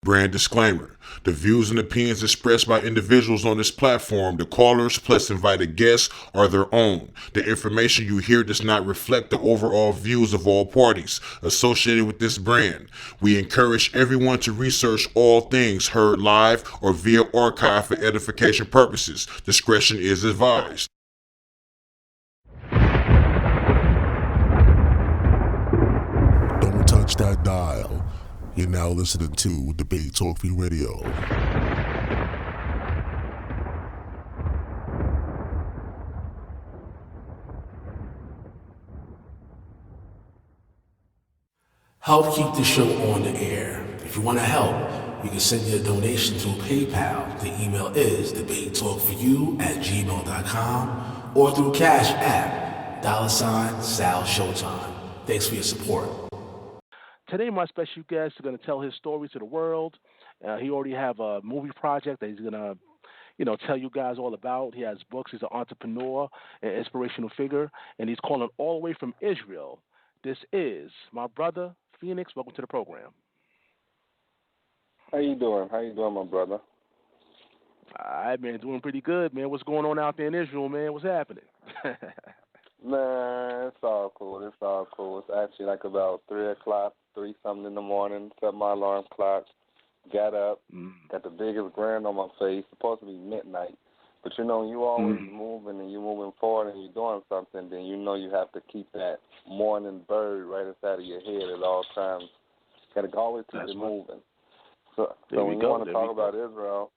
Brand disclaimer. The views and opinions expressed by individuals on this platform, the callers plus invited guests, are their own. The information you hear does not reflect the overall views of all parties associated with this brand. We encourage everyone to research all things heard live or via archive for edification purposes. Discretion is advised. Don't touch that dial. You're now listening to Debate Talk Free Radio. Help keep the show on the air. If you want to help, you can send your donation through PayPal. The email is debatetalkforyou@gmail.com or through Cash App, $Sal Showtime. Thanks for your support. Today, my special guest is going to tell his story to the world. He already have a movie project that he's going to, tell you guys all about. He has books. He's an entrepreneur, an inspirational figure, and he's calling all the way from Israel. This is my brother, Fenix. Welcome to the program. How you doing? How you doing, my brother? All right, man. Doing pretty good, man. What's going on out there in Israel, man? What's happening? Man, it's all cool. It's all cool. It's actually like about 3 o'clock, 3 something in the morning. Set my alarm clock. Got up. Got the biggest grin on my face. Supposed to be midnight. But you always moving and you're moving forward and you're doing something, then you know you have to keep that morning bird right inside of your head at all times. Got to always keep it moving. So when you want to talk about Israel,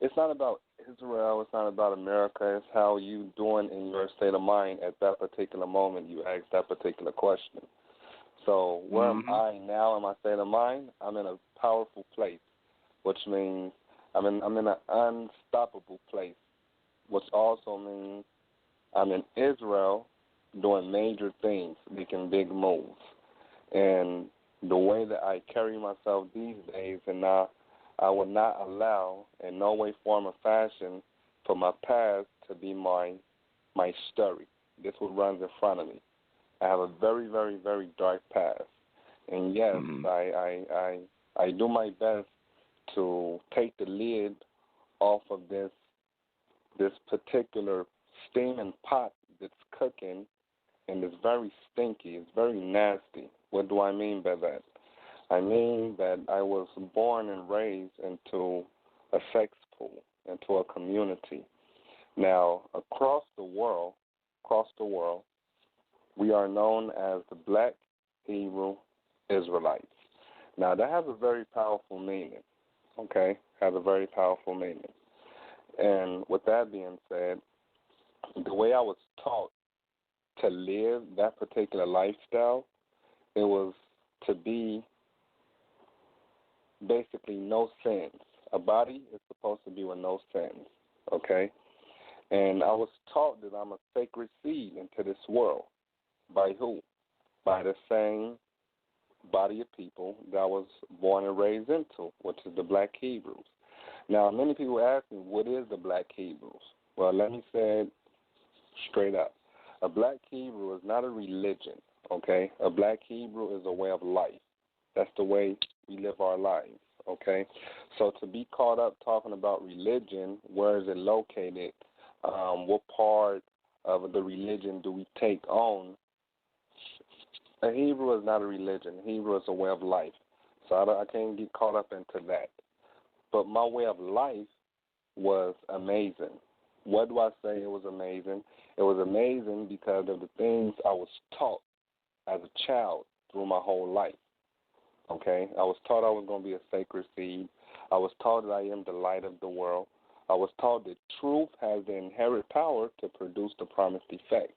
it's not about Israel, it's not about America, it's how you doing in your state of mind at that particular moment you ask that particular question. So where am I now in my state of mind? I'm in a powerful place, which means I'm in an unstoppable place, which also means I'm in Israel doing major things, making big moves. And the way that I carry myself these days, and now I will not allow in no way, form, or fashion for my past to be my story. This what runs in front of me. I have a very, very, very dark past. And yes, I do my best to take the lid off of this particular steaming pot that's cooking, and it's very stinky. It's very nasty. What do I mean by that? I mean that I was born and raised into a sex pool, into a community. Now, across the world, we are known as the Black Hebrew Israelites. Now, that has a very powerful meaning, okay? Has a very powerful meaning. And with that being said, the way I was taught to live that particular lifestyle, it was to be basically no sins. A body is supposed to be with no sins, okay? And I was taught that I'm a sacred seed into this world. By who? By the same body of people that I was born and raised into, which is the Black Hebrews. Now, many people ask me, what is the Black Hebrews? Well, let me say it straight up. A Black Hebrew is not a religion, okay? A Black Hebrew is a way of life. That's the way we live our lives, okay? So to be caught up talking about religion, where is it located, what part of the religion do we take on? A Hebrew is not a religion. Hebrew is a way of life. So I can't get caught up into that. But my way of life was amazing. What do I say it was amazing? It was amazing because of the things I was taught as a child through my whole life. Okay? I was taught I was going to be a sacred seed. I was taught that I am the light of the world. I was taught that truth has the inherent power to produce the promised effect.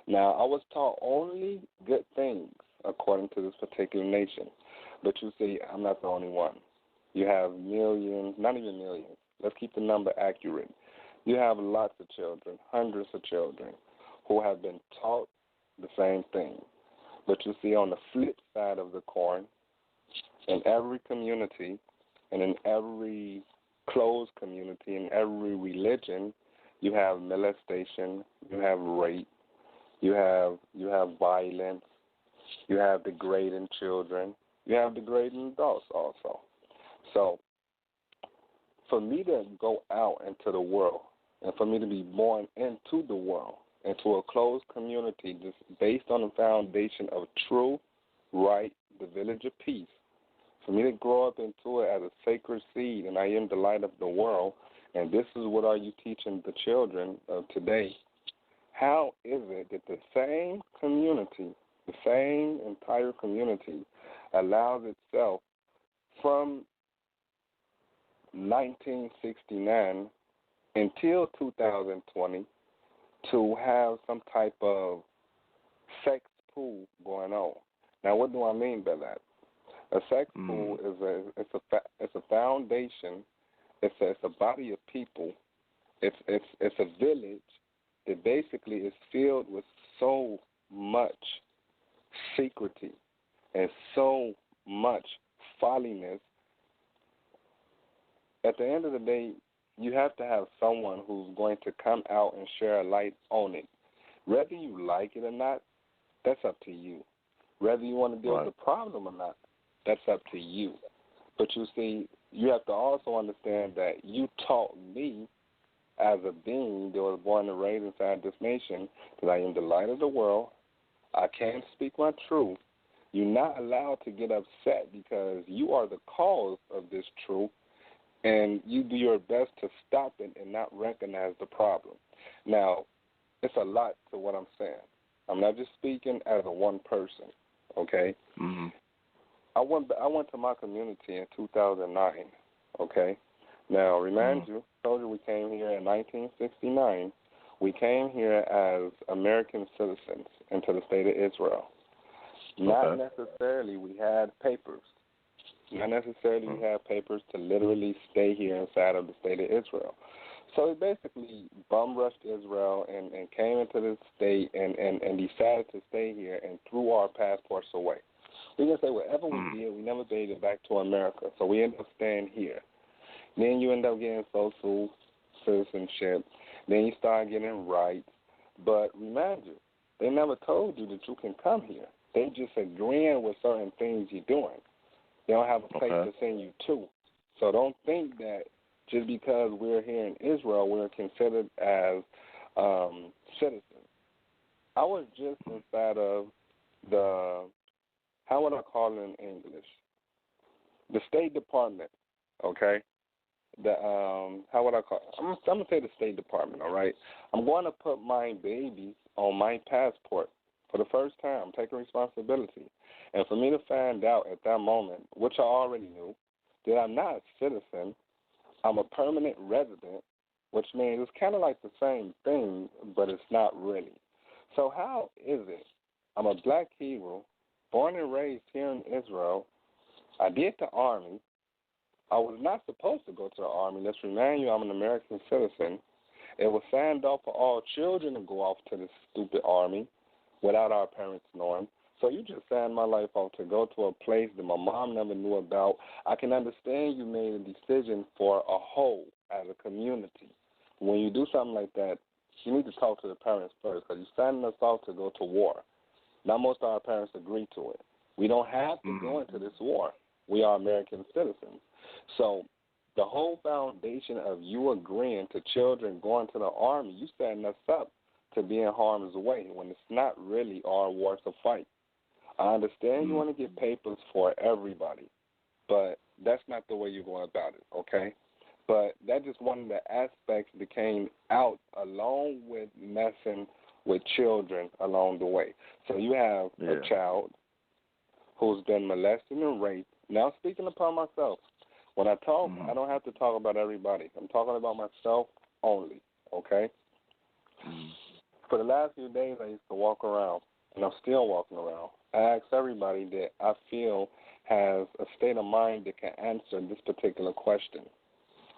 Now, I was taught only good things according to this particular nation. But you see, I'm not the only one. You have millions, not even millions. Let's keep the number accurate. You have lots of children, hundreds of children, who have been taught the same thing. But you see, on the flip side of the coin, in every community and in every closed community, in every religion, you have molestation, you have rape, you have violence, you have degrading children, you have degrading adults also. So for me to go out into the world and for me to be born into the world, into a closed community just based on the foundation of truth, right, the village of peace, for me to grow up into it as a sacred seed, and I am the light of the world, and this is what are you teaching the children of today, how is it that the same community, the same entire community, allows itself from 1969 until 2020 to have some type of sex pool going on? Now, what do I mean by that? A sex pool is a foundation. It's a body of people. It's a village that basically is filled with so much secrecy and so much folliness. At the end of the day, you have to have someone who's going to come out and share a light on it. Whether you like it or not, that's up to you. Whether you want to deal with the problem or not, that's up to you. But you see, you have to also understand that you taught me as a being that was born and raised inside this nation that I am the light of the world. I can speak my truth. You're not allowed to get upset because you are the cause of this truth, and you do your best to stop it and not recognize the problem. Now, it's a lot to what I'm saying. I'm not just speaking as a one person, okay? Mm-hmm. I went to my community in 2009, okay? Now, remind you, told you we came here in 1969. We came here as American citizens into the state of Israel. Not necessarily we had papers. Not necessarily we had papers to literally stay here inside of the state of Israel. So we basically bum-rushed Israel and came into this state and decided to stay here and threw our passports away. We can say whatever we did, we never made it back to America. So we ended up staying here. Then you end up getting social citizenship. Then you start getting rights. But remind you, they never told you that you can come here. They just agreeing with certain things you're doing. They don't have a place to send you to. So don't think that just because we're here in Israel, we're considered as citizens. I was just inside of the, how would I call it in English? The State Department, okay? The how would I call it? I'm going to say the State Department, all right? I'm going to put my babies on my passport for the first time. I'm taking responsibility. And for me to find out at that moment, which I already knew, that I'm not a citizen, I'm a permanent resident, which means it's kind of like the same thing, but it's not really. So how is it? I'm a black Hebrew, born and raised here in Israel. I did the Army. I was not supposed to go to the Army. Let's remind you, I'm an American citizen. It was signed off for all children to go off to this stupid Army without our parents knowing. So you just signed my life off to go to a place that my mom never knew about. I can understand you made a decision for a whole as a community. When you do something like that, you need to talk to the parents first because you're signing us off to go to war. Not most of our parents agree to it. We don't have to go into this war. We are American citizens. So the whole foundation of you agreeing to children going to the Army, you setting us up to be in harm's way when it's not really our war to fight. I understand you want to get papers for everybody, but that's not the way you're going about it, okay? But that's just one of the aspects that came out along with messing with children along the way. So you have a child who's been molested and raped. Now, speaking upon myself, when I talk, I don't have to talk about everybody. I'm talking about myself only, okay? For the last few days, I used to walk around, and I'm still walking around. I ask everybody that I feel has a state of mind that can answer this particular question.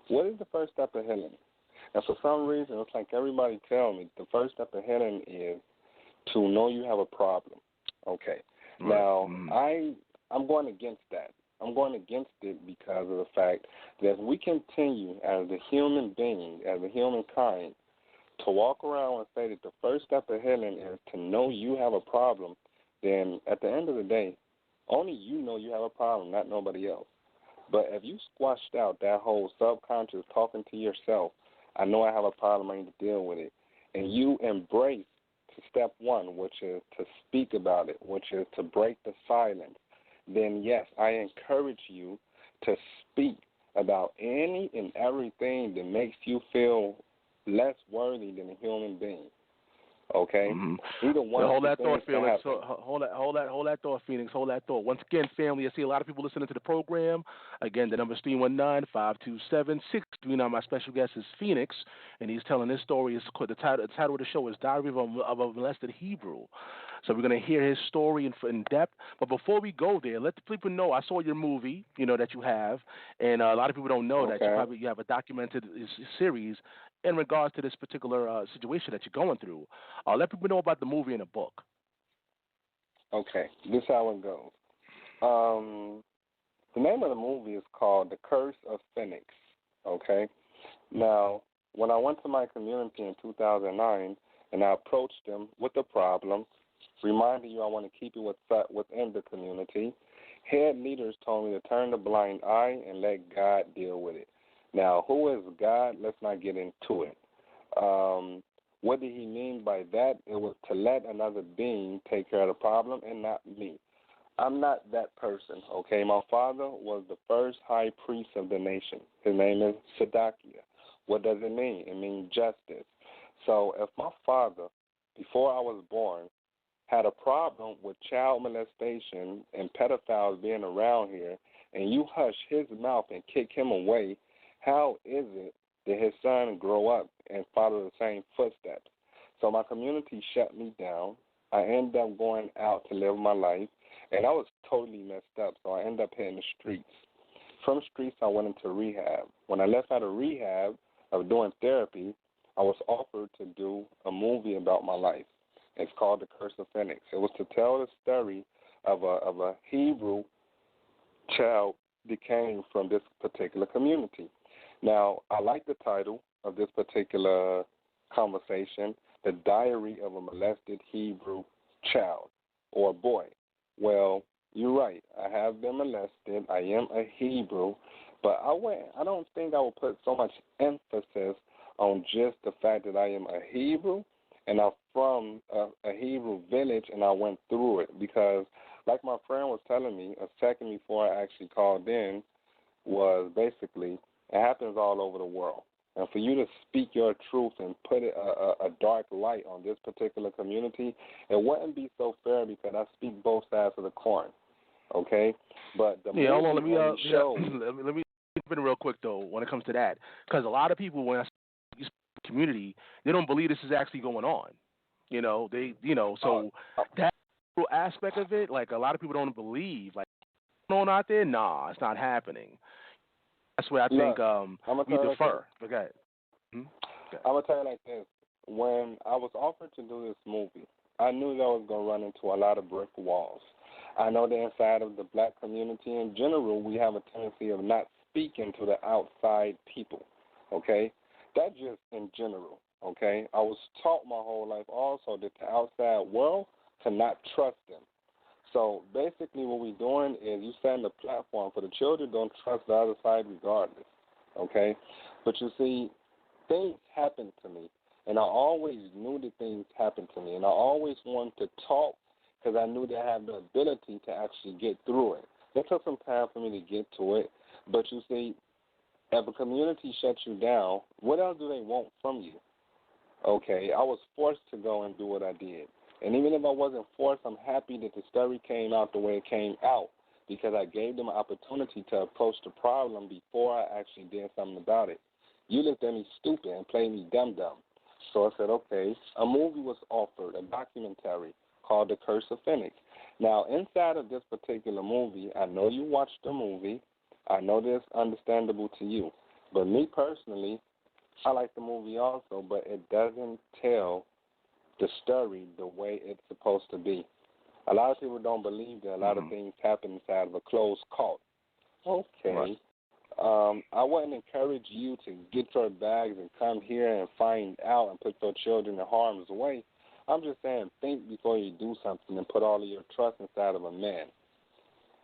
What is the first step of healing? And for some reason, it's like everybody tell me the first step of healing is to know you have a problem. Okay. Now, I'm going against that. I'm going against it because of the fact that if we continue as a human being, as a humankind, to walk around and say that the first step of healing is to know you have a problem, then at the end of the day, only you know you have a problem, not nobody else. But if you squashed out that whole subconscious talking to yourself, I know I have a problem, I need to deal with it, and you embrace step one, which is to speak about it, which is to break the silence, then yes, I encourage you to speak about any and everything that makes you feel less worthy than a human being. Okay? Either one. Hold that thought, Felix. Hold that thought, Phoenix. Hold that thought. Once again, family, I see a lot of people listening to the program. Again, the number is 319-527-6399. My special guest is Phoenix, and he's telling his story. The title of the show is Diary of a Molested Hebrew. So we're going to hear his story in depth. But before we go there, let the people know, I saw your movie, that you have, and a lot of people don't know that you have a documented series in regards to this particular situation that you're going through. Let people know about the movie and the book. Okay, this is how it goes. The name of the movie is called The Curse of Fenix, okay? Now, when I went to my community in 2009 and I approached them with the problem, reminding you I want to keep it within the community, head leaders told me to turn the blind eye and let God deal with it. Now, who is God? Let's not get into it. What did he mean by that? It was to let another being take care of the problem and not me. I'm not that person, okay? My father was the first high priest of the nation. His name is Sadakia. What does it mean? It means justice. So if my father, before I was born, had a problem with child molestation and pedophiles being around here, and you hush his mouth and kick him away, how is it that his son grow up and follow the same footsteps? So my community shut me down. I ended up going out to live my life, and I was totally messed up, so I ended up hitting the streets. From streets, I went into rehab. When I left out of rehab, of doing therapy, I was offered to do a movie about my life. It's called The Curse of Fenix. It was to tell the story of a Hebrew child that came from this particular community. Now, I like the title of this particular conversation, The Diary of a Molested Hebrew Child or Boy. Well, you're right. I have been molested. I am a Hebrew, but I don't think I would put so much emphasis on just the fact that I am a Hebrew and I'm from a Hebrew village and I went through it, because like my friend was telling me a second before I actually called in, was basically it happens all over the world. And for you to speak your truth and put a dark light on this particular community, it wouldn't be so fair because I speak both sides of the coin, okay? But the movie hold on, let me let in real quick though when it comes to that, because a lot of people when I speak community, they don't believe this is actually going on. So that aspect of it, like a lot of people don't believe, like going on out there, nah, it's not happening. That's where I think we defer. Okay. I'm going to tell you like this. When I was offered to do this movie, I knew that I was going to run into a lot of brick walls. I know that inside of the black community in general, we have a tendency of not speaking to the outside people, okay? That's just in general, okay? I was taught my whole life also that the outside world to not trust them. So basically what we're doing is you setting the platform for the children don't trust the other side regardless, okay? But you see, things happen to me, and I always knew that things happened to me, and I always wanted to talk because I knew that I had the ability to actually get through it. It took some time for me to get to it, but you see, if a community shuts you down, what else do they want from you? Okay, I was forced to go and do what I did. And even if I wasn't forced, I'm happy that the story came out the way it came out because I gave them an opportunity to approach the problem before I actually did something about it. You looked at me stupid and played me dumb. So I said, okay, a movie was offered, a documentary called The Curse of Fenix. Now, inside of this particular movie, I know you watched the movie. I know that it's understandable to you. But me personally, I like the movie also, but it doesn't tell the story the way it's supposed to be. A lot of people don't believe that a lot of things happen inside of a closed cult. Okay. Right. I wouldn't encourage you to get your bags and come here and find out and put your children in harm's way. I'm just saying think before you do something and put all of your trust inside of a man.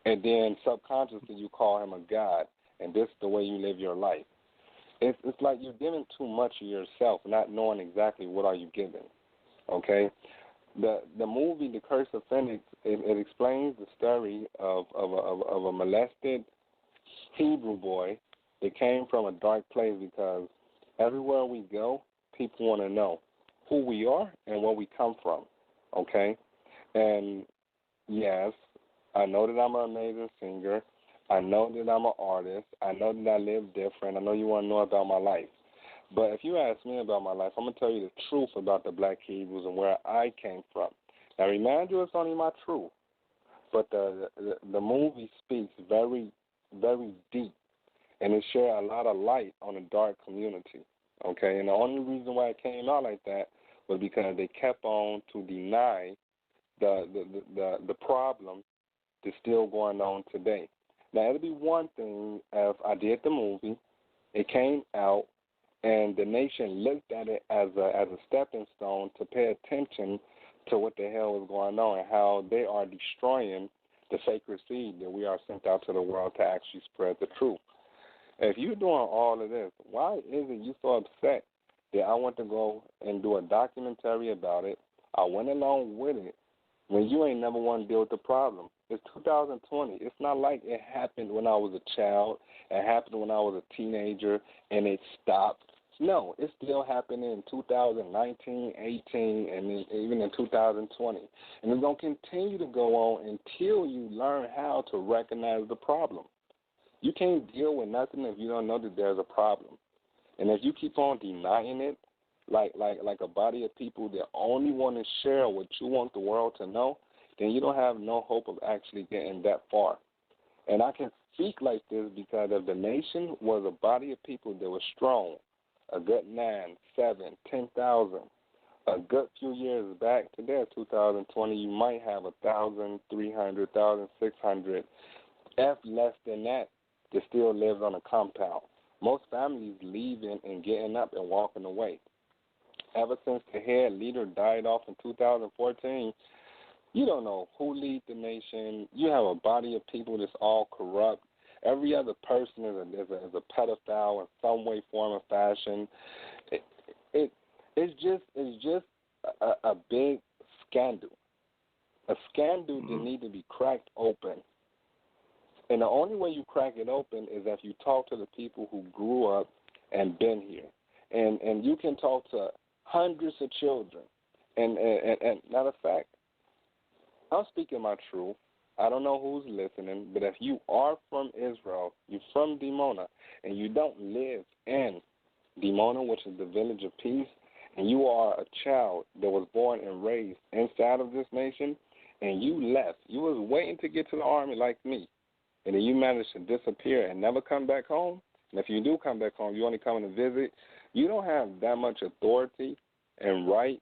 And then subconsciously you call him a god. and this is the way you live your life. It's like you're giving too much of yourself, not knowing exactly what are you giving. Okay, the movie The Curse of Fenix, it explains the story of a molested Hebrew boy that came from a dark place, because everywhere we go, people want to know who we are and where we come from. Okay, and yes, I know that I'm an amazing singer. I know that I'm an artist. I know that I live different. I know you want to know about my life. But if you ask me about my life, I'm going to tell you the truth about the Black Hebrews and where I came from. Now, remind you, it's only my truth. But the movie speaks very, very deep, and it shares a lot of light on a dark community. Okay? And the only reason why it came out like that was because they kept on to deny the problem that's still going on today. Now, it'll be one thing if I did the movie, it came out, and the nation looked at it as a stepping stone to pay attention to what the hell is going on and how they are destroying the sacred seed that we are sent out to the world to actually spread the truth. If you're doing all of this, why is it you so upset that I want to go and do a documentary about it? I went along with it when you ain't never want to deal with the problem. It's 2020. It's not like it happened when I was a child. It happened when I was a teenager, and it stopped. No, it's still happening in 2019, 18, and then even in 2020. And it's going to continue to go on until you learn how to recognize the problem. You can't deal with nothing if you don't know that there's a problem. And if you keep on denying it, like a body of people that only want to share what you want the world to know, then you don't have no hope of actually getting that far. And I can speak like this because if the nation was a body of people that was strong, a good 9, 7, 10,000, a good few years back, today 2020, you might have 1,300, 1,600, F less than that still lives on a compound. Most families leaving and getting up and walking away. Ever since the head leader died off in 2014, you don't know who leads the nation. You have a body of people that's all corrupt. Every other person is a pedophile in some way, form, or fashion. It's just a big scandal. A scandal that needs to be cracked open. And the only way you crack it open is if you talk to the people who grew up and been here. And you can talk to hundreds of children. And matter of fact, I'm speaking my truth. I don't know who's listening, but if you are from Israel, you're from Dimona, and you don't live in Dimona, which is the village of peace, and you are a child that was born and raised inside of this nation, and you left, you was waiting to get to the army like me, and then you managed to disappear and never come back home, and if you do come back home, you only come to visit, you don't have that much authority and right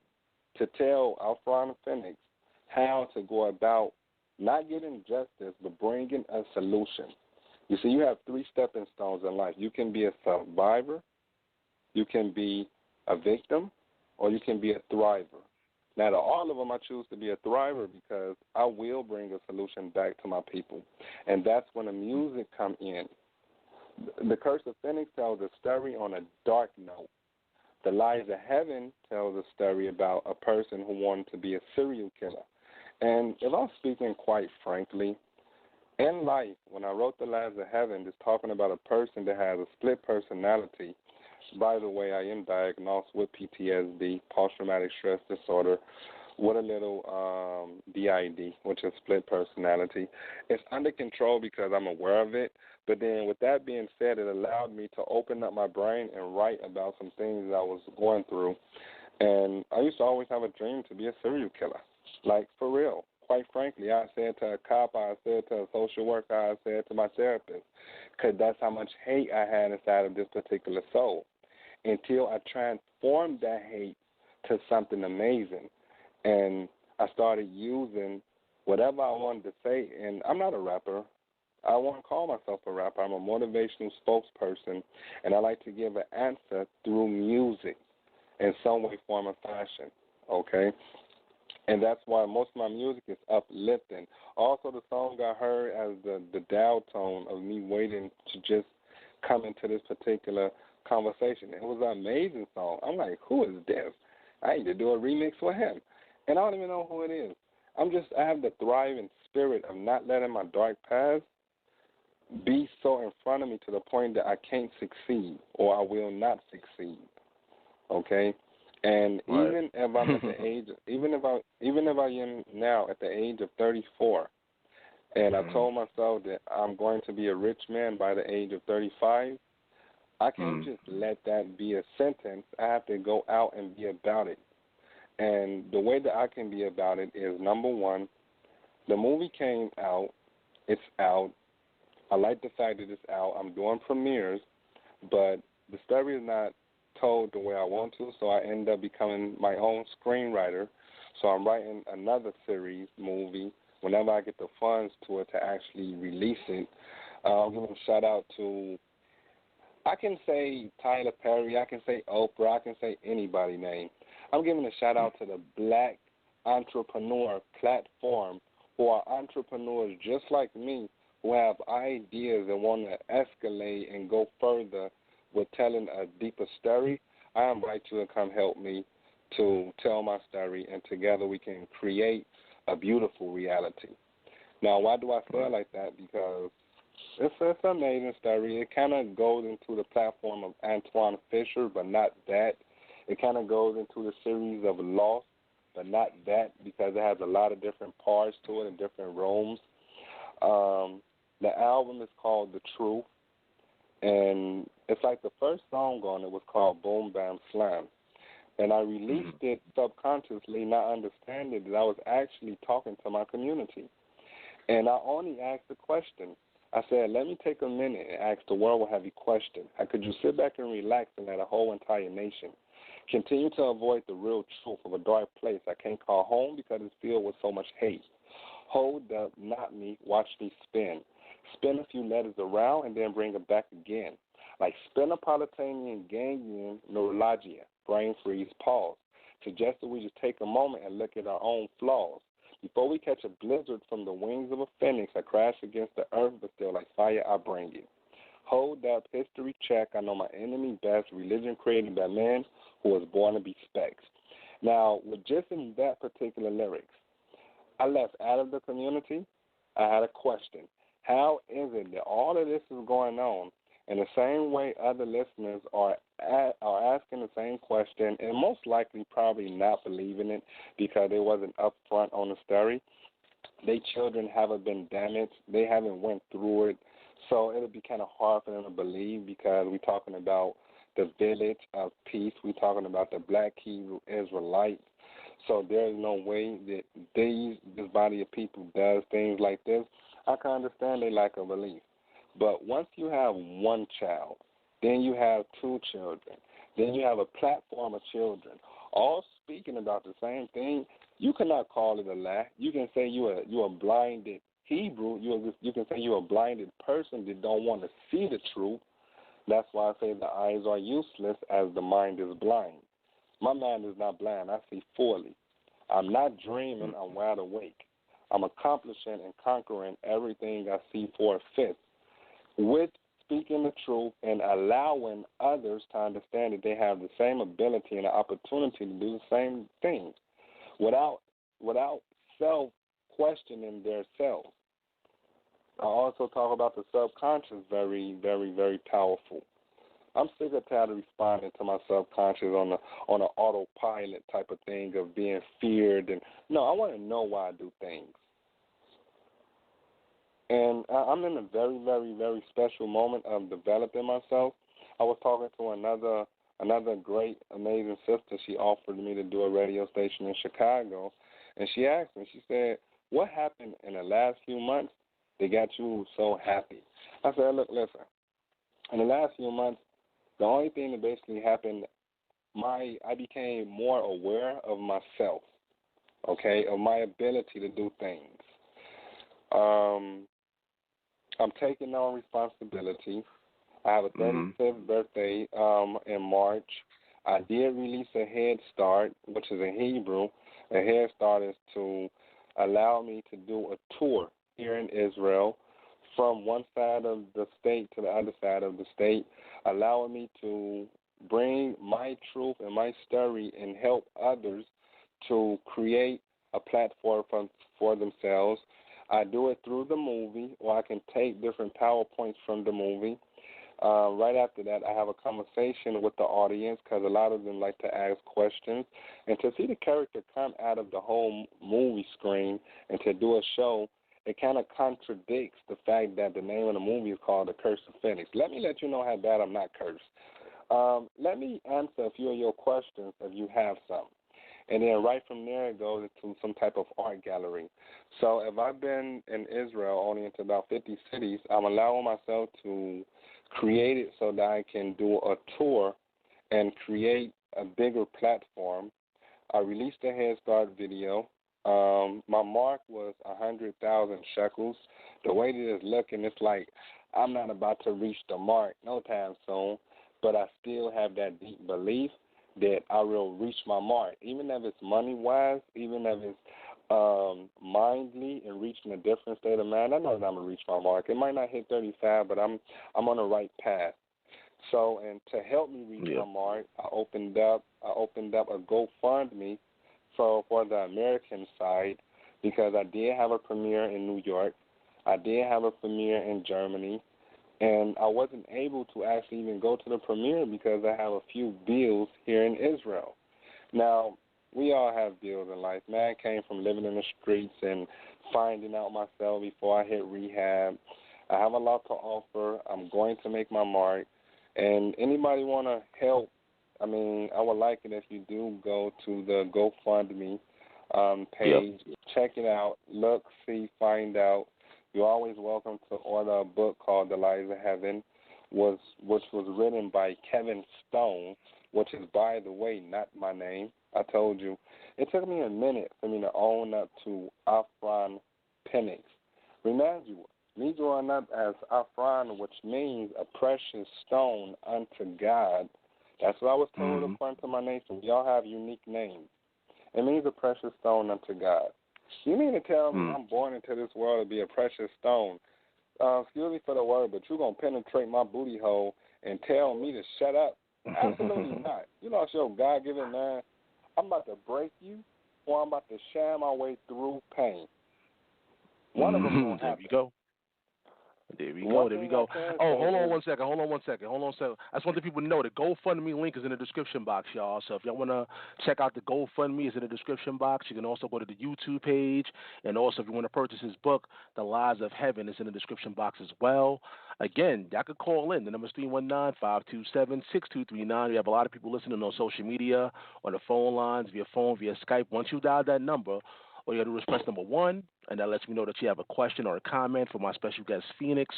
to tell Alfred and Fenix how to go about not getting justice, but bringing a solution. You see, you have 3 stepping stones in life. You can be a survivor, you can be a victim, or you can be a thriver. Now, to all of them, I choose to be a thriver because I will bring a solution back to my people. And that's when the music come in. The Curse of Fenix tells a story on a dark note. The Lies of Heaven tells a story about a person who wanted to be a serial killer. And if I'm speaking quite frankly, in life, when I wrote The Lies of Heaven, it's talking about a person that has a split personality. By the way, I am diagnosed with PTSD, post-traumatic stress disorder, with a little DID, which is split personality. It's under control because I'm aware of it. But then with that being said, it allowed me to open up my brain and write about some things that I was going through. And I used to always have a dream to be a serial killer. Like, for real. Quite frankly, I said to a cop, I said to a social worker, I said to my therapist, because that's how much hate I had inside of this particular soul. Until I transformed that hate to something amazing. And I started using whatever I wanted to say. And I'm not a rapper. I won't call myself a rapper. I'm a motivational spokesperson. And I like to give an answer through music in some way, form, or fashion. Okay? And that's why most of my music is uplifting. Also, the song I heard as the dial tone of me waiting to just come into this particular conversation. It was an amazing song. I'm like, who is this? I need to do a remix for him. And I don't even know who it is. I have the thriving spirit of not letting my dark past be so in front of me to the point that I can't succeed or I will not succeed. Okay? And Right. even if I'm at the age, even if I am now at the age of 34, and I told myself that I'm going to be a rich man by the age of 35, I can't just let that be a sentence. I have to go out and be about it. And the way that I can be about it is, number one, the movie came out. It's out. I like the fact that it's out. I'm doing premieres, but the story is not told the way I want to, so I end up becoming my own screenwriter. So I'm writing another series movie whenever I get the funds to it to actually release it. I'll give a shout out to, I can say Tyler Perry, I can say Oprah, I can say anybody's name. I'm giving a shout out to the Black Entrepreneur platform, who are entrepreneurs just like me, who have ideas and want to escalate and go further with telling a deeper story. I invite you to come help me to tell my story, and together we can create a beautiful reality. Now, why do I say it like that? Because it's an amazing story. It kind of goes into the platform of Antoine Fisher, but not that. It kind of goes into the series of Lost, but not that, because it has a lot of different parts to it and different rooms. The album is called The Truth, and it's like the first song on it was called Boom Bam Slam. And I released it subconsciously, not understanding that I was actually talking to my community. And I only asked the question. I said, let me take a minute and ask the world what have you question. How could you sit back and relax and let a whole entire nation continue to avoid the real truth of a dark place I can't call home because it's filled with so much hate? Hold up, not me, watch me spin. Spin a few letters around and then bring it back again. Like Spinopolitanian ganglion neuralgia, brain freeze, pause. Suggest that we just take a moment and look at our own flaws. Before we catch a blizzard from the wings of a phoenix, I crash against the earth, but still like fire I bring it. Hold up, history check. I know my enemy best. Religion created by man who was born to be specs. Now, with just in that particular lyrics, I left out of the community. I had a question. How is it that all of this is going on in the same way other listeners are asking the same question and most likely probably not believing it because they wasn't upfront on the story? Their children haven't been damaged. They haven't went through it. So it'll be kind of hard for them to believe because we're talking about the village of peace. We're talking about the Black Hebrew Israelites. So there's no way that this body of people does things like this. I can understand their lack of belief. But once you have one child, then you have two children, then you have a platform of children, all speaking about the same thing, you cannot call it a lie. You can say you're a blinded Hebrew. You can say you're a blinded person that don't want to see the truth. That's why I say the eyes are useless as the mind is blind. My mind is not blind. I see fully. I'm not dreaming. I'm wide awake. I'm accomplishing and conquering everything I see for a fifth with speaking the truth and allowing others to understand that they have the same ability and the opportunity to do the same thing without self-questioning their selves. I also talk about the subconscious, very, very, very powerful. I'm sick of tired of responding to my subconscious on an autopilot type of thing of being feared. And no, I want to know why I do things. And I'm in a very, very, very special moment of developing myself. I was talking to another great, amazing sister. She offered me to do a radio station in Chicago. And she asked me, she said, what happened in the last few months that got you so happy? I said, look, listen, in the last few months, the only thing that basically happened, I became more aware of myself, okay, of my ability to do things. I'm taking on responsibility. I have a 35th birthday in March. I did release a Head Start, which is in Hebrew. A Head Start is to allow me to do a tour here in Israel from one side of the state to the other side of the state, allowing me to bring my truth and my story and help others to create a platform for themselves. I do it through the movie, or I can take different PowerPoints from the movie. Right after that, I have a conversation with the audience because a lot of them like to ask questions. And to see the character come out of the whole movie screen and to do a show, it kind of contradicts the fact that the name of the movie is called The Curse of Fenix. Let me let you know how bad I'm not cursed. Let me answer a few of your questions if you have some. And then right from there, it goes into some type of art gallery. So if I've been in Israel only into about 50 cities, I'm allowing myself to create it so that I can do a tour and create a bigger platform. I released a Head Start video. My mark was 100,000 shekels. The way that it's looking, it's like I'm not about to reach the mark no time soon, but I still have that deep belief that I will reach my mark, even if it's money-wise, even if it's mindly and reaching a different state of mind. I know that I'm going to reach my mark. It might not hit 35, but I'm on the right path. So, and to help me reach my mark, I opened up a GoFundMe for the American side because I did have a premiere in New York. I did have a premiere in Germany. And I wasn't able to actually even go to the premiere because I have a few bills here in Israel. Now, we all have bills in life. Man came from living in the streets and finding out myself before I hit rehab. I have a lot to offer. I'm going to make my mark. And anybody want to help, I mean, I would like it if you do go to the GoFundMe page. Yep. Check it out. Look, see, find out. You're always welcome to order a book called The Lies of Heaven, which was written by Kevin Stone, which is, by the way, not my name. I told you. It took me a minute for me to own up to Afron Fenix. Remind you, me growing up as Afron, which means a precious stone unto God. That's what I was told according to my nation. We all have unique names. It means a precious stone unto God. You mean to tell me I'm born into this world to be a precious stone? Excuse me for the word, but you're going to penetrate my booty hole and tell me to shut up? Absolutely not. You lost your God-given mind. I'm about to break you, or I'm about to shine my way through pain. One of them going to happen. There we go. There we go. Oh, hold on one second. I just want the people to know the GoFundMe link is in the description box, y'all. So if y'all want to check out the GoFundMe, it's in the description box. You can also go to the YouTube page. And also, if you want to purchase his book, The Lies of Heaven, is in the description box as well. Again, y'all could call in. The number is 319-527-6239. We have a lot of people listening on social media, on the phone lines, via phone, via Skype. Once you dial that number, all you got to do is press number 1, and that lets me know that you have a question or a comment for my special guest, Fenix.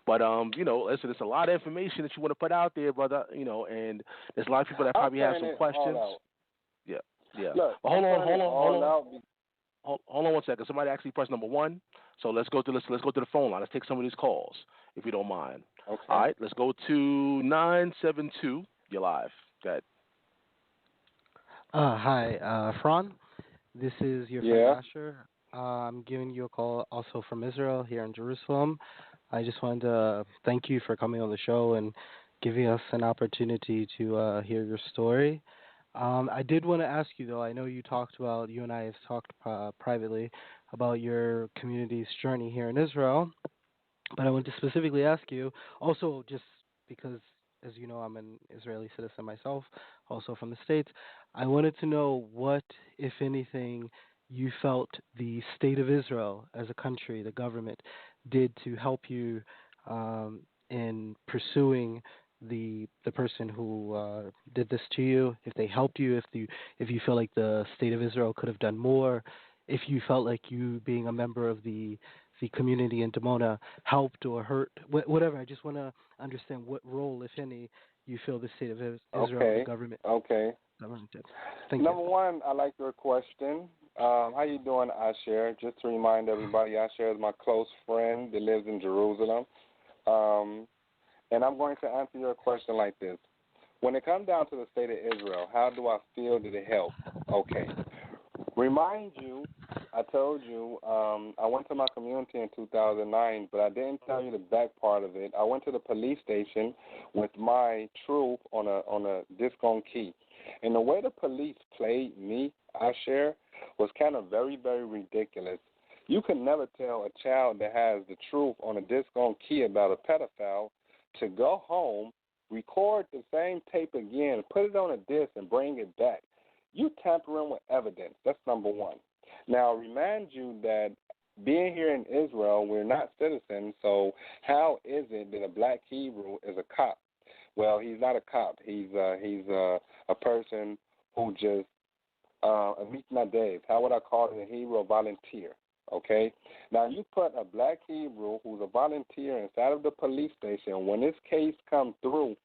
But, listen, there's a lot of information that you want to put out there, brother, and there's a lot of people that probably have some questions. Yeah. Look, hold on one second. Somebody actually pressed number 1, so let's go to the phone line. Let's take some of these calls, if you don't mind. Okay. All right, let's go to 972. You're live. Go ahead. Hi, Fran. This is your friend Asher. I'm giving you a call also from Israel here in Jerusalem. I just wanted to thank you for coming on the show and giving us an opportunity to hear your story. I did want to ask you, though, I know you and I have talked privately about your community's journey here in Israel, but I want to specifically ask you, also just because, as you know, I'm an Israeli citizen myself, also from the States, I wanted to know what, if anything, you felt the state of Israel as a country, the government, did to help you in pursuing the person who did this to you, if they helped you, if you feel like the state of Israel could have done more, if you felt like you being a member of the community in Dimona helped or hurt, whatever. I just want to understand what role, if any, you feel the state of Israel, the government. Okay. Thank Number one, I like your question. How you doing, Asher? Just to remind everybody, Asher is my close friend that lives in Jerusalem. And I'm going to answer your question like this. When it comes down to the state of Israel, how do I feel that it helped? Okay. Remind you, I told you, I went to my community in 2009, but I didn't tell you the back part of it. I went to the police station with my truth on a disc on key. And the way the police played me, I share, was kind of very, very ridiculous. You can never tell a child that has the truth on a disc on key about a pedophile to go home, record the same tape again, put it on a disc, and bring it back. You tampering with evidence. That's number one. Now, remind you that being here in Israel, we're not citizens, so how is it that a black Hebrew is a cop? Well, he's not a cop. He's a person who just, a mitnadev. How would I call it in Hebrew? A volunteer. Okay? Now, you put a black Hebrew who's a volunteer inside of the police station. When this case comes through,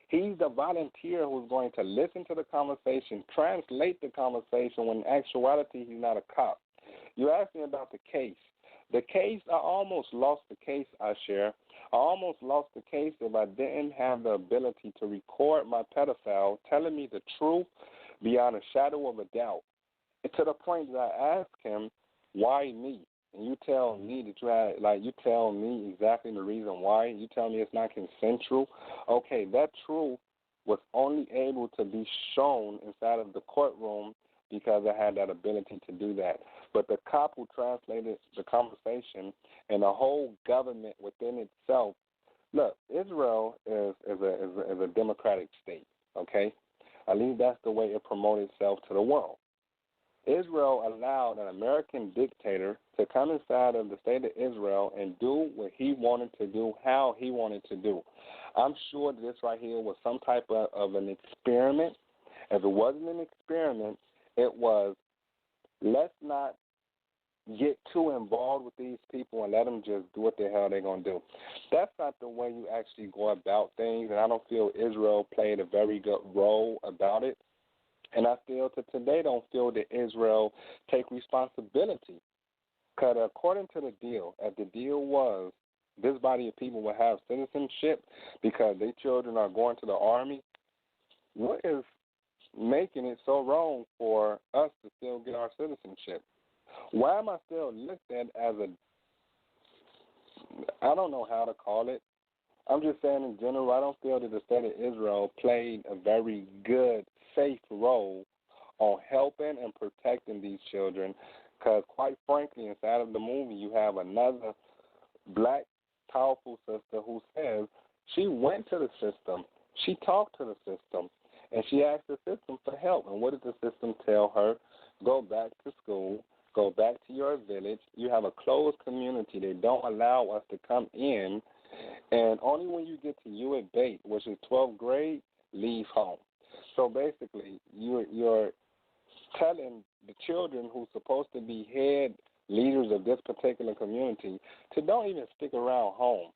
he's the volunteer who's going to listen to the conversation, translate the conversation, when in actuality he's not a cop. You asked me about the case. The case, I almost lost the case, I share. I almost lost the case if I didn't have the ability to record my pedophile telling me the truth beyond a shadow of a doubt. And to the point that I asked him, why me? And you tell me that you tell me exactly the reason why. You tell me it's not consensual. Okay, that truth was only able to be shown inside of the courtroom because I had that ability to do that. But the cop who translated the conversation and the whole government within itself, look, Israel is a democratic state, okay? At least that's the way it promoted itself to the world. Israel allowed an American dictator to come inside of the state of Israel and do what he wanted to do, how he wanted to do. I'm sure that this right here was some type of an experiment. If it wasn't an experiment, it was, let's not get too involved with these people and let them just do what the hell they're going to do. That's not the way you actually go about things, and I don't feel Israel played a very good role about it. And I still to today don't feel that Israel take responsibility. Because according to the deal, if the deal was this body of people will have citizenship because their children are going to the army, what is making it so wrong for us to still get our citizenship? Why am I still looked at as I don't know how to call it. I'm just saying in general, I don't feel that the state of Israel played a very good, safe role on helping and protecting these children because, quite frankly, inside of the movie, you have another black, powerful sister who says she went to the system, she talked to the system, and she asked the system for help. And what did the system tell her? Go back to school, go back to your village. You have a closed community. They don't allow us to come in. And only when you get to U.S. Bait, which is 12th grade, leave home. So basically, you're telling the children who's supposed to be head leaders of this particular community to don't even stick around home.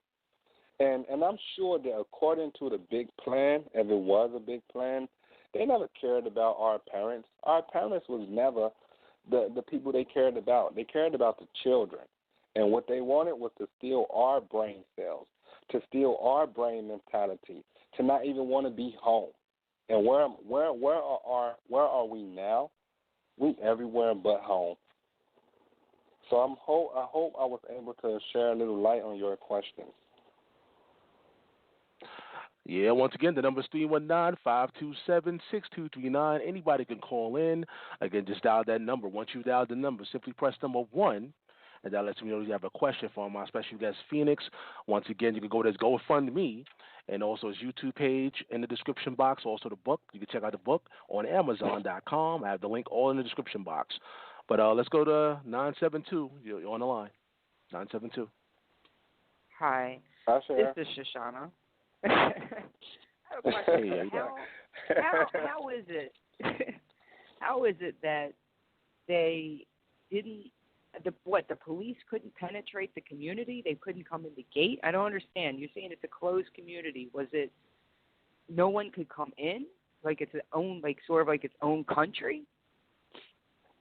And I'm sure that according to the big plan, if it was a big plan, they never cared about our parents. Our parents was never the people they cared about. They cared about the children. And what they wanted was to steal our brain cells, to steal our brain mentality, to not even want to be home. And where are we now? We everywhere but home. So I hope I was able to share a little light on your question. Yeah, once again, the number is 319-527-6239. Anybody can call in. Again, just dial that number. Once you dial the number, simply press number 1, and that lets me know you have a question for my special guest, Fenix. Once again, you can go to his GoFundMe and also his YouTube page in the description box, also the book. You can check out the book on Amazon.com. I have the link all in the description box. But let's go to 972. You're on the line. 972. Hi. Hi, Sarah. This is Shoshana. I have a question. How is it? How is it that they didn't? The police couldn't penetrate the community? They couldn't come in the gate? I don't understand. You're saying it's a closed community. Was it no one could come in? Like it's its own, sort of like its own country?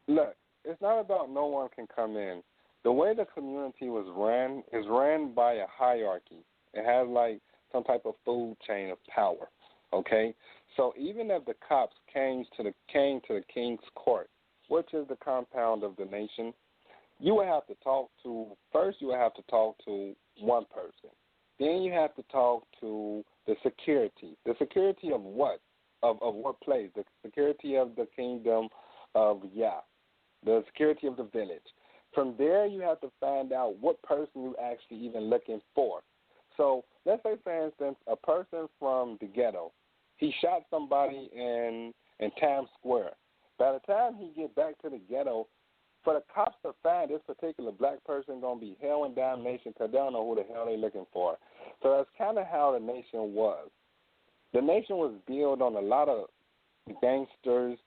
Look, it's not about no one can come in. The way the community was ran is ran by a hierarchy. It has some type of food chain of power. Okay? So even if the cops came to the king's court which is the compound of the nation, you would have to talk to, first you would have to talk to one person. Then you have to talk to the security. The security of what? Of what place? The security of the kingdom of Yah. The security of the village. From there, you have to find out what person you're actually even looking for. So let's say, for instance, a person from the ghetto, he shot somebody in Times Square. By the time he get back to the ghetto, for the cops to find this particular black person going to be hell and damnation because they don't know who the hell they're looking for. So that's kind of how the nation was. The nation was built on a lot of gangsters,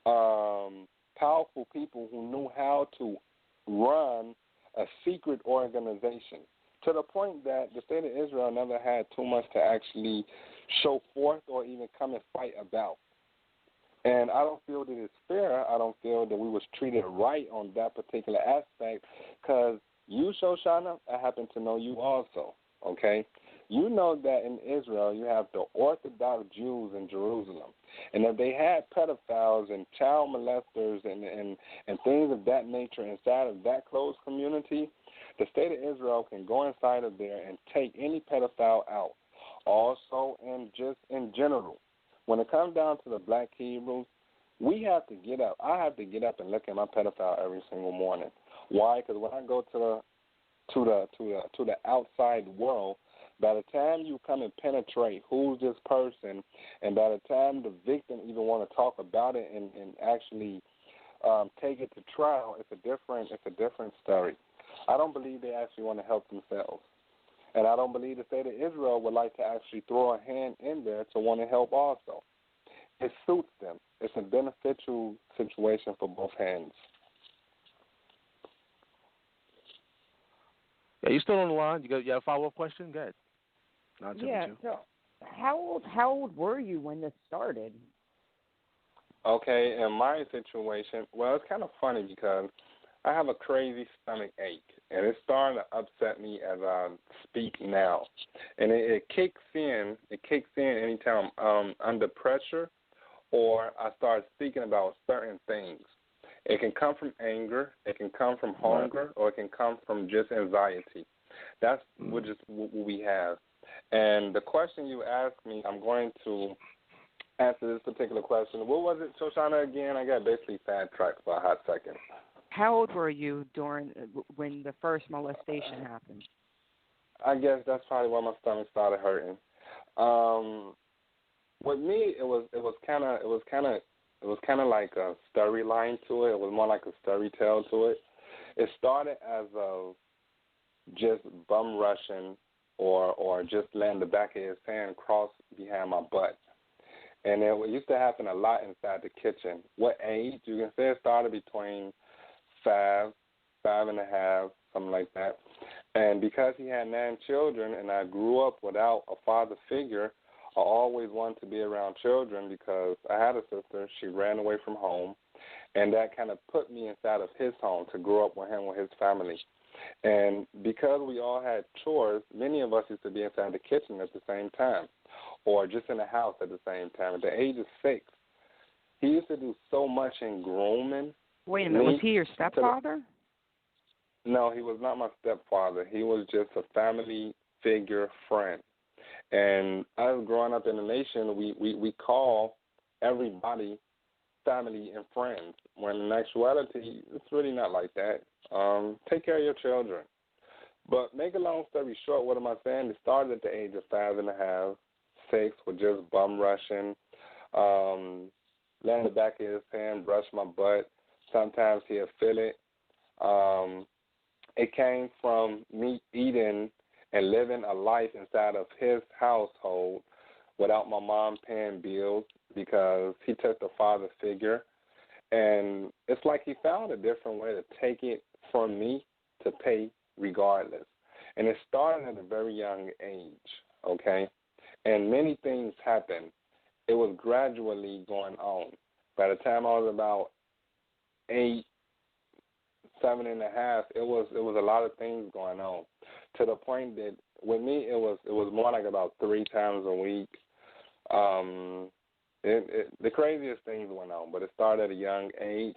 powerful people who knew how to run a secret organization, to the point that the state of Israel never had too much to actually show forth or even come and fight about. And I don't feel that it's fair. I don't feel that we was treated right on that particular aspect because you, Shoshana, I happen to know you also, okay? You know that in Israel you have the Orthodox Jews in Jerusalem. And if they had pedophiles and child molesters and things of that nature inside of that closed community, the state of Israel can go inside of there and take any pedophile out. Also, and just in general, when it comes down to the black Hebrews, we have to get up. I have to get up and look at my pedophile every single morning. Why? Because when I go to the outside world, by the time you come and penetrate who's this person, and by the time the victim even want to talk about it and actually take it to trial, it's a different story. I don't believe they actually want to help themselves. And I don't believe the state of Israel would like to actually throw a hand in there to want to help also. It suits them. It's a beneficial situation for both hands. Yeah, you still on the line? You have a follow-up question? Go ahead. Yeah, so how old were you when this started? Okay, in my situation, well, it's kind of funny because I have a crazy stomach ache, and it's starting to upset me as I speak now. And it kicks in. It kicks in anytime I'm under pressure or I start speaking about certain things. It can come from anger, it can come from hunger, or it can come from just anxiety. That's what we have. And the question you asked me, I'm going to answer this particular question. What was it, Shoshana, again? I got basically sidetracked for a hot second. How old were you when the first molestation happened? I guess that's probably when my stomach started hurting. With me, it was kind of like a storyline to it. It was more like a story tale to it. It started as of just bum rushing or just letting the back of his hand cross behind my butt. And it used to happen a lot inside the kitchen. What age? You can say it started between 5, 5.5, something like that. And because he had 9 children and I grew up without a father figure, I always wanted to be around children because I had a sister. She ran away from home, and that kind of put me inside of his home to grow up with him, with his family. And because we all had chores, many of us used to be inside the kitchen at the same time or just in the house at the same time. At the age of 6, he used to do so much in grooming. Wait a minute, was he your stepfather? No, he was not my stepfather. He was just a family figure friend. And us growing up in the nation, we call everybody family and friends, when in actuality, it's really not like that. Take care of your children. But make a long story short, what am I saying? It started at the age of 5.5, 6, with just bum rushing, letting the back of his hand brush my butt. Sometimes he'll feel it. It came from me eating and living a life inside of his household without my mom paying bills because he took the father figure. And it's like he found a different way to take it from me to pay regardless. And it started at a very young age, okay? And many things happened. It was gradually going on. By the time I was about 8, 7.5, it was a lot of things going on, to the point that with me it was more like about 3 times a week. The craziest things went on, but it started at a young age,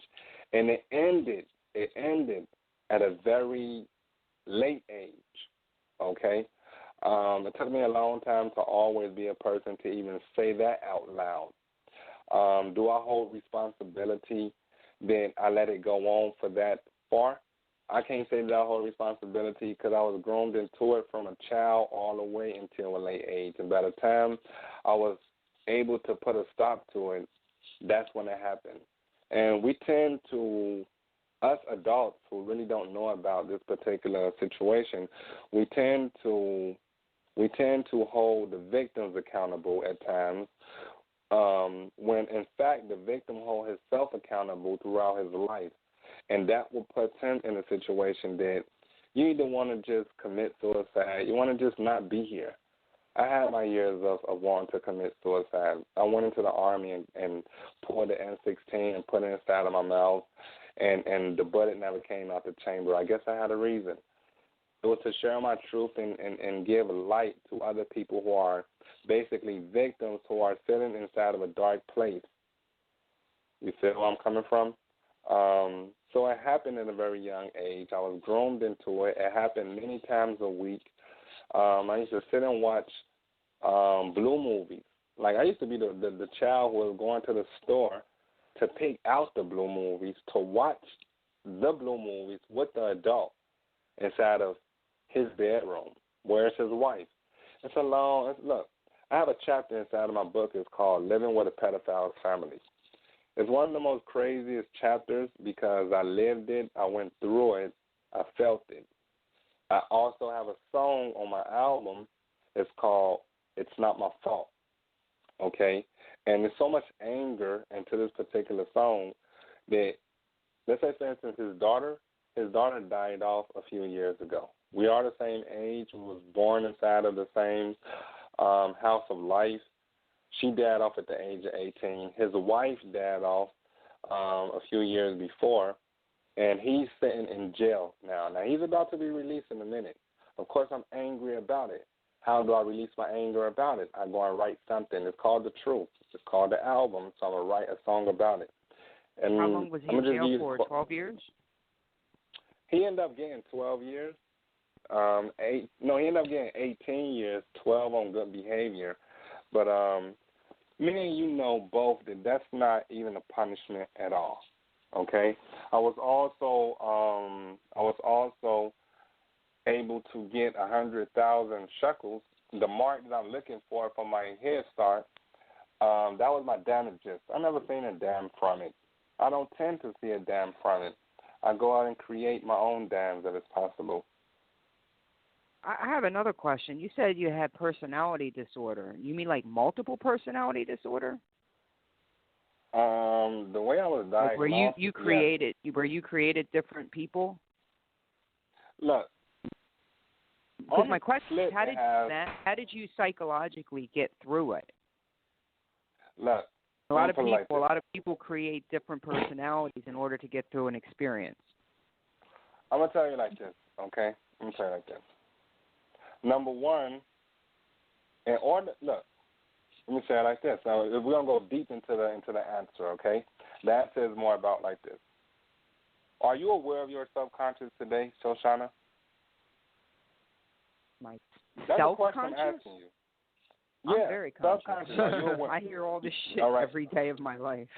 And it ended at a very late age, okay? It took me a long time to always be a person to even say that out loud. Do I hold responsibility that I let it go on for that far? I can't say that I hold responsibility because I was groomed into it from a child all the way until a late age. And by the time I was able to put a stop to it, that's when it happened. And we tend to, us adults who really don't know about this particular situation, we tend to hold the victims accountable at times, when in fact the victim hold himself accountable throughout his life. And that will put him in a situation that you either want to just commit suicide, you want to just not be here. I had my years of wanting to commit suicide. I went into the Army and pulled the M16 and put it inside of my mouth, and the bullet never came out the chamber. I guess I had a reason. It was to share my truth and give light to other people who are basically victims who are sitting inside of a dark place. You feel where I'm coming from? So it happened at a very young age. I was groomed into it. It happened many times a week. I used to sit and watch blue movies. Like, I used to be the child who was going to the store to pick out the blue movies, to watch the blue movies with the adult inside of his bedroom. Where's his wife? Look, I have a chapter inside of my book. It's called Living with a Pedophile's Family. It's one of the most craziest chapters because I lived it, I went through it, I felt it. I also have a song on my album. It's called It's Not My Fault, okay? And there's so much anger into this particular song that, let's say, for instance, his daughter died off a few years ago. We are the same age. We was born inside of the same house of life. She died off at the age of 18. His wife died off a few years before, and he's sitting in jail now. Now, he's about to be released in a minute. Of course, I'm angry about it. How do I release my anger about it? I go and write something. It's called The Truth. It's called the album, so I'm going to write a song about it. And how long was he in jail for? 12 years? He ended up getting 12 years. He ended up getting 18 years, 12 on good behavior. But me and you know both that that's not even a punishment at all. Okay, I was also able to get 100,000 shekels, the mark that I'm looking for my Head Start. That was my damages. I never seen a dam from it. I don't tend to see a dam from it. I go out and create my own dams if it's possible. I have another question. You said you had personality disorder. You mean like multiple personality disorder? The way I was diagnosed, like where you created different people? Look, because my question is, how did you psychologically get through it? Look, a lot of people create different personalities in order to get through an experience. I'm gonna tell you like this, okay? I'm gonna tell you like this. Number one, let me say it like this. Now, if we're gonna go deep into the answer, okay? The answer is more about like this. Are you aware of your subconscious today, Shoshana? My That's self-conscious? the question I'm asking you. I'm very conscious. Are you aware? I hear all this shit every day of my life.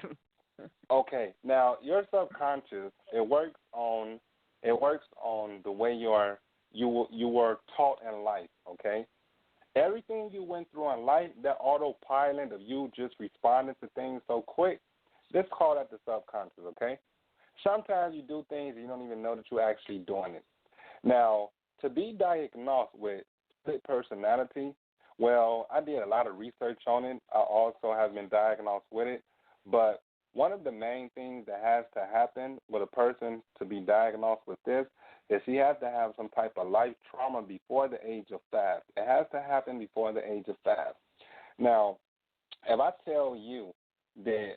Okay. Now, your subconscious, it works on the way you were taught in life, okay? Everything you went through in life, that autopilot of you just responding to things so quick, let's call that the subconscious, okay? Sometimes you do things and you don't even know that you're actually doing it. Now, to be diagnosed with split personality, well, I did a lot of research on it. I also have been diagnosed with it. But one of the main things that has to happen with a person to be diagnosed with this is he has to have some type of life trauma before the age of 5. It has to happen before the age of 5. Now, if I tell you that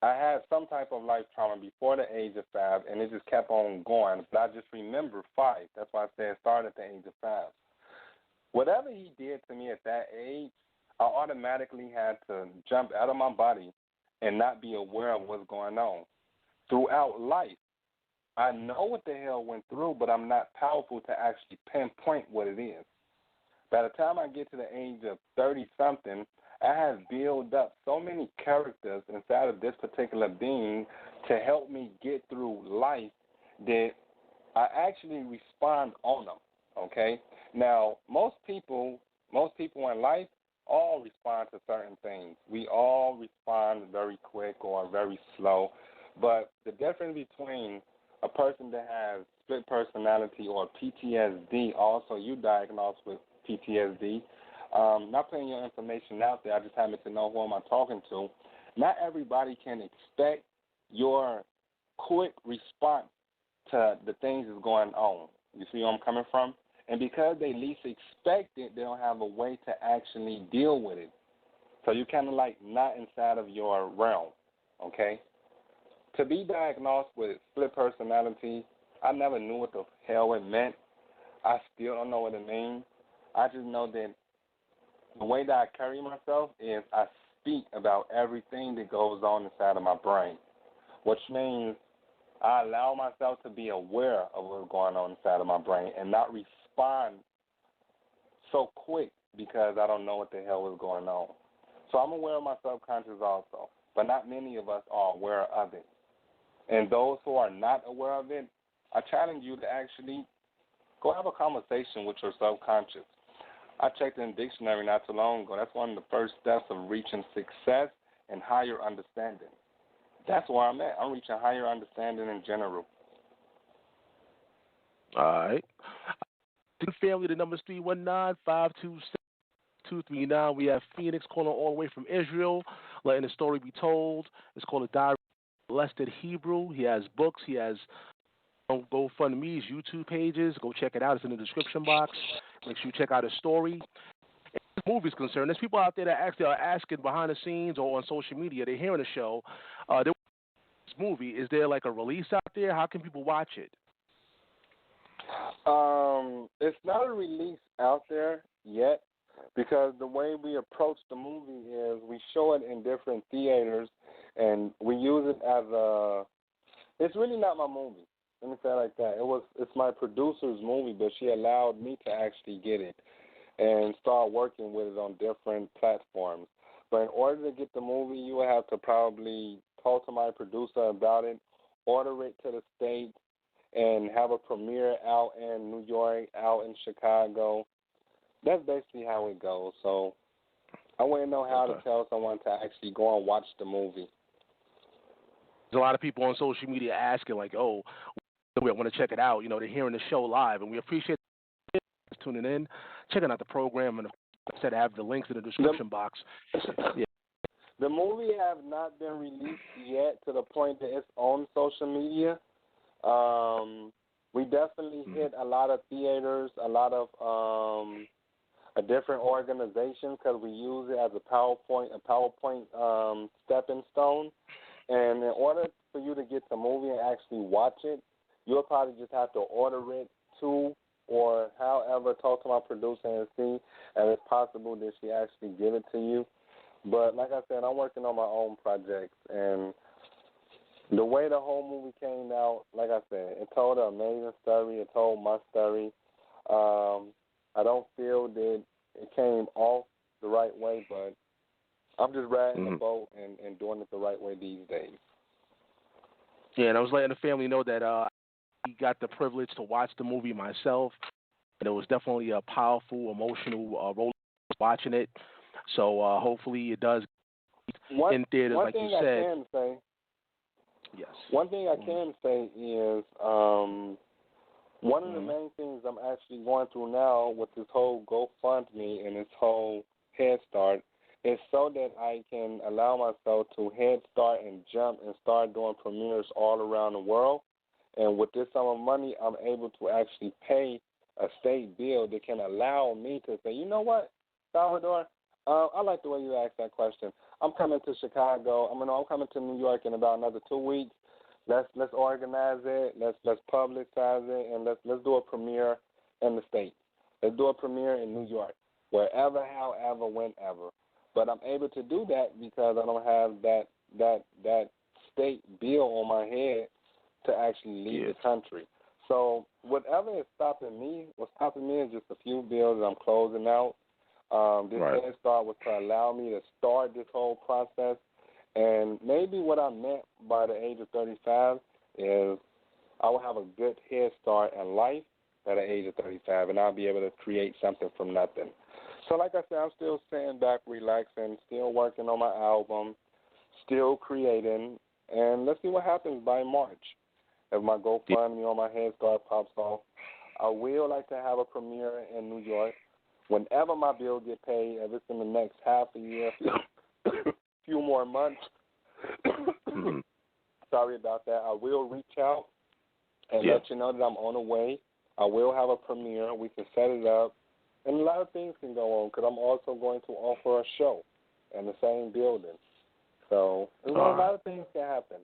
I had some type of life trauma before the age of 5 and it just kept on going, but I just remember 5. That's why I said it started at the age of 5. Whatever he did to me at that age, I automatically had to jump out of my body and not be aware of what's going on. throughout life. I know what the hell went through, but I'm not powerful to actually pinpoint what it is. By the time I get to the age of 30-something, I have built up so many characters inside of this particular being to help me get through life that I actually respond on them, okay? Now, most people in life all respond to certain things. We all respond very quick or very slow, but the difference between a person that has split personality or PTSD, also you diagnosed with PTSD, not putting your information out there, I just happen to know who am I talking to. Not everybody can expect your quick response to the things that's going on. You see where I'm coming from? And because they least expect it, they don't have a way to actually deal with it. So you're kind of like not inside of your realm, okay? To be diagnosed with split personality, I never knew what the hell it meant. I still don't know what it means. I just know that the way that I carry myself is I speak about everything that goes on inside of my brain, which means I allow myself to be aware of what's going on inside of my brain and not respond so quick because I don't know what the hell is going on. So I'm aware of my subconscious also, but not many of us are aware of it. And those who are not aware of it, I challenge you to actually go have a conversation with your subconscious. I checked in the dictionary not too long ago. That's one of the first steps of reaching success and higher understanding. That's where I'm at. I'm reaching higher understanding in general. All right. Family, the number's 319-527-239. We have Fenix calling all the way from Israel, letting the story be told. It's called A Diary of a Molested Hebrew. He has books. He has GoFundMe's, YouTube pages. Go check it out. It's in the description box. Make sure you check out his story. As movie's concerned, there's people out there that actually are asking behind the scenes or on social media. They're hearing the show. This movie, is there like a release out there? How can people watch it? It's not a release out there yet because the way we approach the movie is we show it in different theaters and we use it as it's really not my movie. Let me say it like that. It's my producer's movie, but she allowed me to actually get it and start working with it on different platforms. But in order to get the movie, you would have to probably talk to my producer about it, order it to the States, and have a premiere out in New York, out in Chicago. That's basically how it goes. So I wouldn't know how to tell someone to actually go and watch the movie. There's a lot of people on social media asking, like, oh, I want to check it out. You know, they're hearing the show live, and we appreciate tuning in, checking out the program, and like I said, I have the links in the description box. Yeah. The movie have not been released yet to the point that it's on social media. We definitely hit a lot of theaters, a lot of a different organizations because we use it as a PowerPoint stepping stone. And in order for you to get the movie and actually watch it, you'll probably just have to order it to or however talk to my producer and see if it's possible that she actually give it to you. But like I said, I'm working on my own projects, and the way the whole movie came out, like I said, it told an amazing story. It told my story. I don't feel that it came off the right way, but I'm just riding the boat and doing it the right way these days. Yeah, and I was letting the family know that I got the privilege to watch the movie myself, and it was definitely a powerful, emotional role watching it. So hopefully it does in theaters, like you said. One thing I can say is one of the main things I'm actually going through now with this whole GoFundMe and this whole Head Start is so that I can allow myself to head start and jump and start doing premieres all around the world. And with this sum of money, I'm able to actually pay a state bill that can allow me to say, you know what, Salvador, I like the way you asked that question. I'm coming to Chicago. I'm coming to New York in about another 2 weeks. Let's organize it. Let's publicize it, and let's do a premiere in the States. Let's do a premiere in New York, wherever, however, whenever. But I'm able to do that because I don't have that state bill on my head to actually leave the country. So whatever is stopping me, what's stopping me is just a few bills that I'm closing out. This Head Start was to allow me to start this whole process. And maybe what I meant by the age of 35 is I will have a good head start in life at the age of 35, and I'll be able to create something from nothing. So like I said, I'm still sitting back, relaxing, still working on my album, still creating, and let's see what happens by March. If my GoFundMe on my Head Start pops off, I will like to have a premiere in New York. Whenever my bill get paid, if it's in the next half a year, few more months, sorry about that, I will reach out and let you know that I'm on the way. I will have a premiere. We can set it up. And a lot of things can go on because I'm also going to offer a show in the same building. So a lot of things can happen.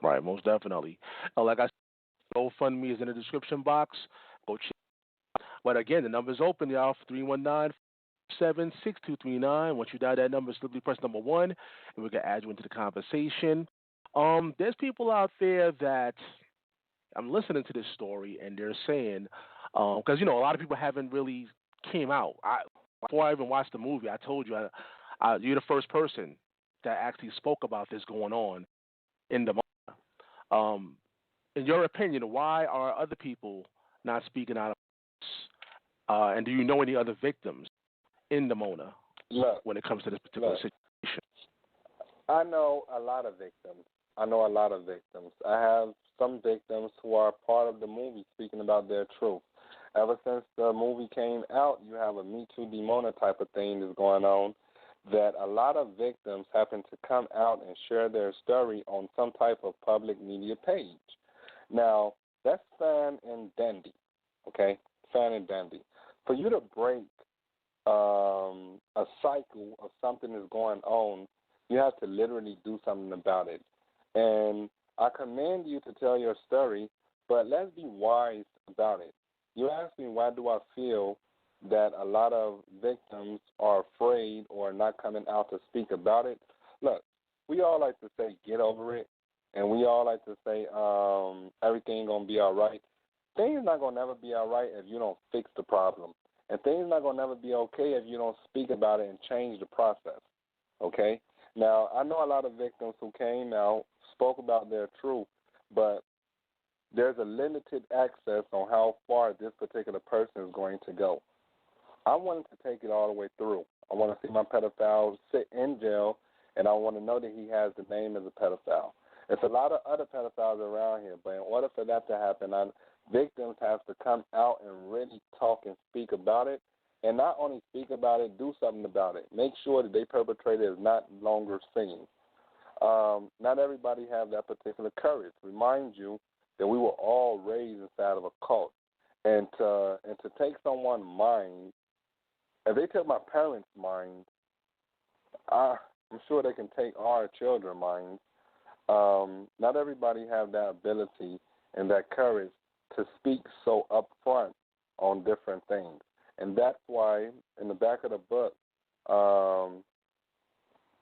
Right, most definitely. Like I said, GoFundMe is in the description box. Go check. But again, the number's open, y'all, 319-76239. Once you dial that number, simply press number 1, and we can add you into the conversation. There's people out there that I'm listening to this story, and they're saying, because, a lot of people haven't really came out. Before I even watched the movie, I told you, you're the first person that actually spoke about this going on in Dimona. In your opinion, why are other people not speaking out? And do you know any other victims in Dimona when it comes to this particular situation? I know a lot of victims. I have some victims who are part of the movie speaking about their truth. Ever since the movie came out, you have a Me Too Dimona type of thing that's going on, that a lot of victims happen to come out and share their story on some type of public media page. Now, that's fine and dandy, okay? Fine and dandy. For you to break a cycle of something that's going on, you have to literally do something about it. And I commend you to tell your story, but let's be wise about it. You ask me, why do I feel that a lot of victims are afraid or not coming out to speak about it? Look, we all like to say, get over it, and we all like to say, everything going to be all right. Things not going to never be all right if you don't fix the problem. And things not going to never be okay if you don't speak about it and change the process, okay? Now, I know a lot of victims who came out, spoke about their truth, but there's a limited access on how far this particular person is going to go. I wanted to take it all the way through. I want to see my pedophile sit in jail, and I want to know that he has the name as a pedophile. There's a lot of other pedophiles around here, but in order for that to happen, victims have to come out and really talk and speak about it, and not only speak about it, do something about it. Make sure that their perpetrator is not longer seen. Not everybody have that particular courage. Remind you that we were all raised inside of a cult, and to take someone's mind, if they took my parents' mind, I'm sure they can take our children's minds. Not everybody have that ability and that courage to speak so upfront on different things. And that's why in the back of the book,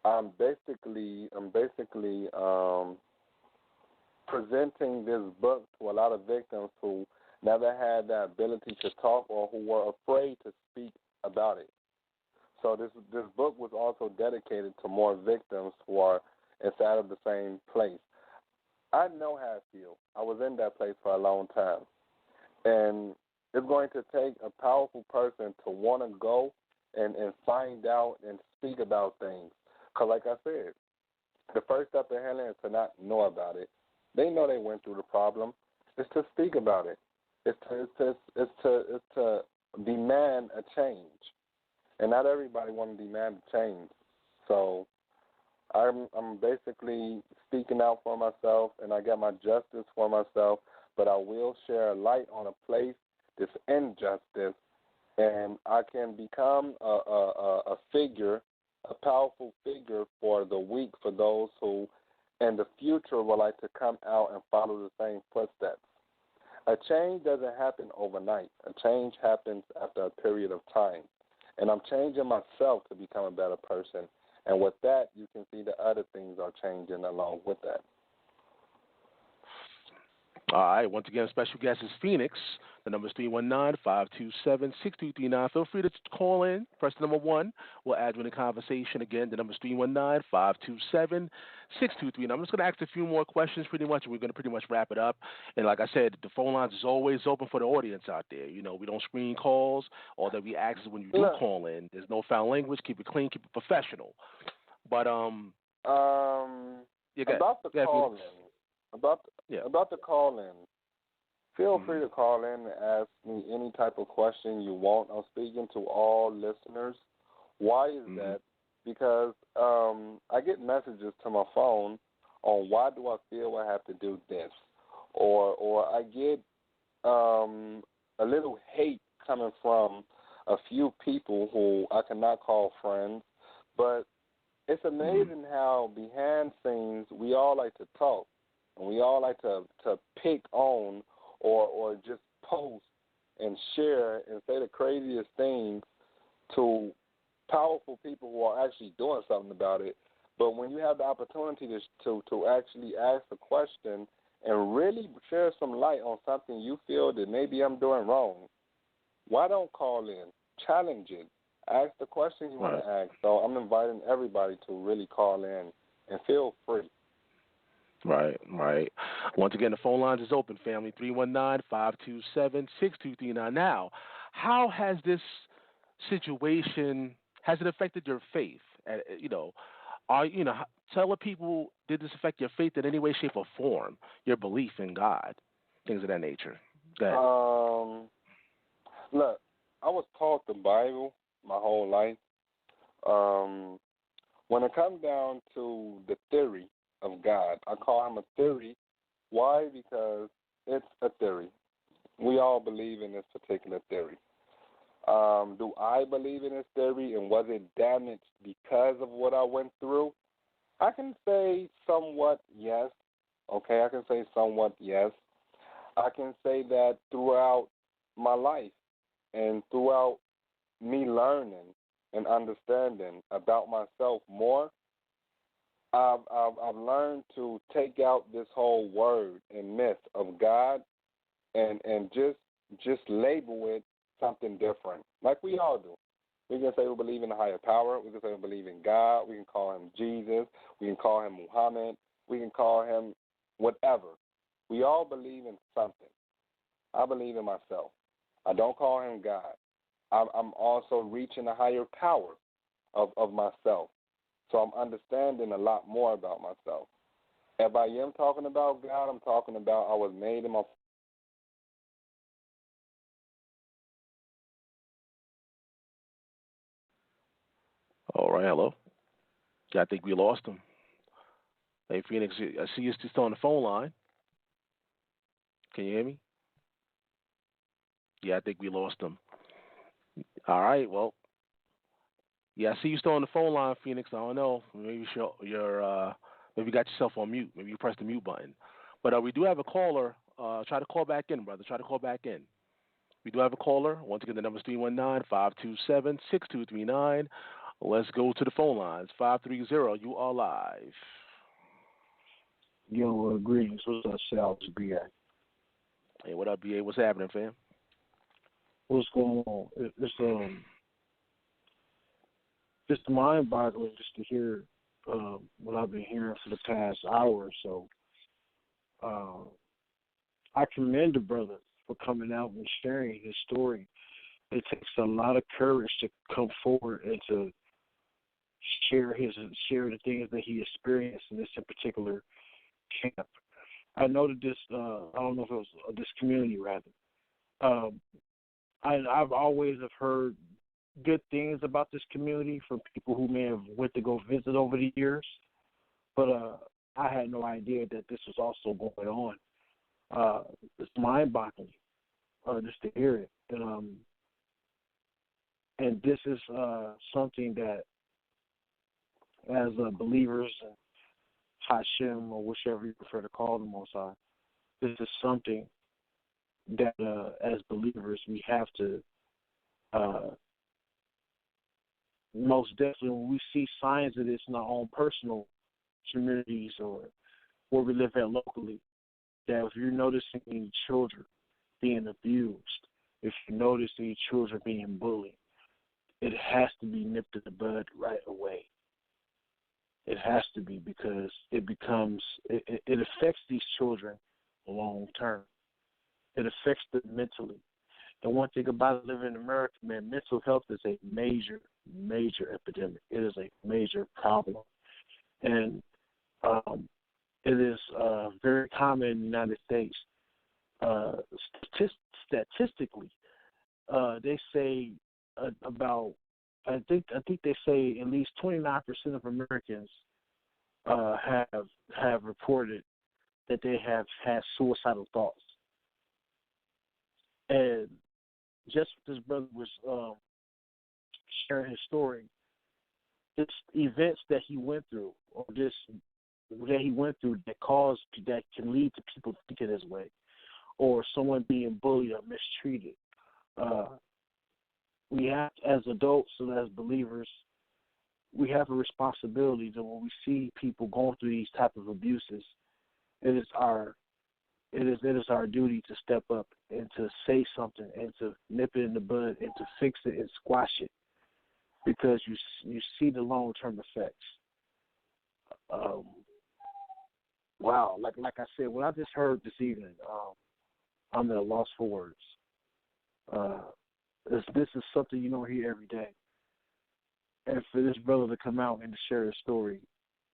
I'm basically presenting this book to a lot of victims who never had that ability to talk or who were afraid to speak about it. So this book was also dedicated to more victims who are inside of the same place. I know how I feel. I was in that place for a long time. And it's going to take a powerful person to want to go and find out and speak about things. Because like I said, the first step in handling is to not know about it. They know they went through the problem. It's to speak about it. It's to demand a change. And not everybody wants to demand a change. So I'm basically speaking out for myself, and I get my justice for myself, but I will share a light on a place that's injustice, and I can become a figure, a powerful figure for the weak, for those who in the future would like to come out and follow the same footsteps. A change doesn't happen overnight. A change happens after a period of time. And I'm changing myself to become a better person. And with that, you can see the other things are changing along with that. All right. Once again, special guest is Fenix. The number is 319-527-6239. Feel free to call in. Press the number 1. We'll add you in the conversation. Again, the number is 319-527-6239. I'm just going to ask a few more questions pretty much, and we're going to pretty much wrap it up. And like I said, the phone lines is always open for the audience out there. You know, we don't screen calls. All that we ask is when you do call in, there's no foul language. Keep it clean. Keep it professional. But, about the call-in. About the call-in, feel free to call in and ask me any type of question you want. I'm speaking to all listeners. Why is that? Because I get messages to my phone on why do I feel I have to do this, or I get a little hate coming from a few people who I cannot call friends, but it's amazing how behind scenes we all like to talk. And we all like to pick on or just post and share and say the craziest things to powerful people who are actually doing something about it. But when you have the opportunity to actually ask a question and really share some light on something you feel that maybe I'm doing wrong, why don't call in? Challenge it. Ask the question you want to ask. So I'm inviting everybody to really call in and feel free. Right. Once again, the phone lines is open, family. 319-527-6239. Now, how has this situation, has it affected your faith? Tell the people, did this affect your faith in any way, shape, or form? Your belief in God, things of that nature. Look, I was taught the Bible my whole life. When it comes down to the theory of God, I call him a theory. Why? Because it's a theory. We all believe in this particular theory. Do I believe in this theory, and was it damaged because of what I went through? I can say somewhat yes. Okay, I can say somewhat yes. I can say that throughout my life and throughout me learning and understanding about myself more, I've learned to take out this whole word and myth of God and just label it something different, like we all do. We can say we believe in a higher power. We can say we believe in God. We can call him Jesus. We can call him Muhammad. We can call him whatever. We all believe in something. I believe in myself. I don't call him God. I'm also reaching a higher power of myself. So I'm understanding a lot more about myself. If I am talking about God, I'm talking about I was made in my. All right, hello. Yeah, I think we lost him. Hey, Phoenix, I see you're still on the phone line. Can you hear me? Yeah, I think we lost him. All right, well. Yeah, I see you still on the phone line, Phoenix. I don't know. Maybe maybe you got yourself on mute. Maybe you pressed the mute button. But we do have a caller. Try to call back in, brother. Try to call back in. We do have a caller. Once again, the number is 319-527-6239. Let's go to the phone lines. 530, you are live. Yo, greetings. What's up, Sal? It's BA. Hey, what up, BA? What's happening, fam? What's going on? It's mind-boggling just to hear what I've been hearing for the past hour or so. I commend the brother for coming out and sharing his story. It takes a lot of courage to come forward and to share the things that he experienced in this particular camp. I know that this, I don't know if it was this community rather. I've always have heard good things about this community from people who may have went to go visit over the years, but I had no idea that this was also going on. It's mind-boggling just to hear it, and this is something that, as believers, Hashem or whichever you prefer to call them, Most High, this is something that, as believers, we have to most definitely when we see signs of this in our own personal communities or where we live at locally, that if you're noticing any children being abused, if you notice any children being bullied, it has to be nipped in the bud right away. It has to be, because it affects these children long term. It affects them mentally. And one thing about living in America, man, mental health is a major, major epidemic. It is a major problem. And it is very common in the United States. Statistically, they say about, I think they say at least 29% of Americans have reported that they have had suicidal thoughts. And just this brother was sharing his story, it's events that he went through, or that can lead to people thinking this way, or someone being bullied or mistreated. We have, as adults and as believers, we have a responsibility that when we see people going through these type of abuses, it is our duty to step up and to say something and to nip it in the bud and to fix it and squash it, because you see the long-term effects. Wow, like I said, what I just heard this evening, I'm at a loss for words. This is something you don't hear every day, and for this brother to come out and to share his story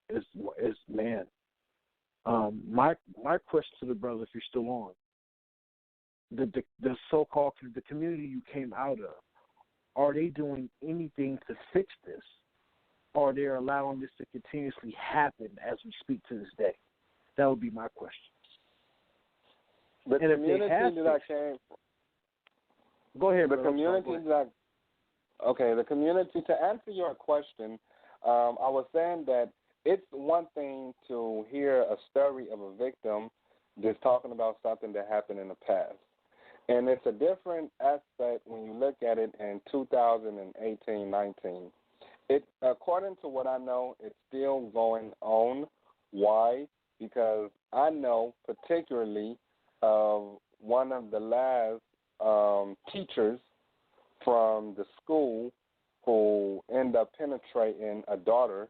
is man. My question to the brother, if you're still on, the so-called the community you came out of, are they doing anything to fix this, or are they allowing this to continuously happen as we speak to this day? That would be my question. The community that I came from. Go ahead, the brother. The community, to answer your question, I was saying that it's one thing to hear a story of a victim that's talking about something that happened in the past. And it's a different aspect when you look at it in 2018-19. It, according to what I know, it's still going on. Why? Because I know particularly of one of the last teachers from the school who ended up penetrating a daughter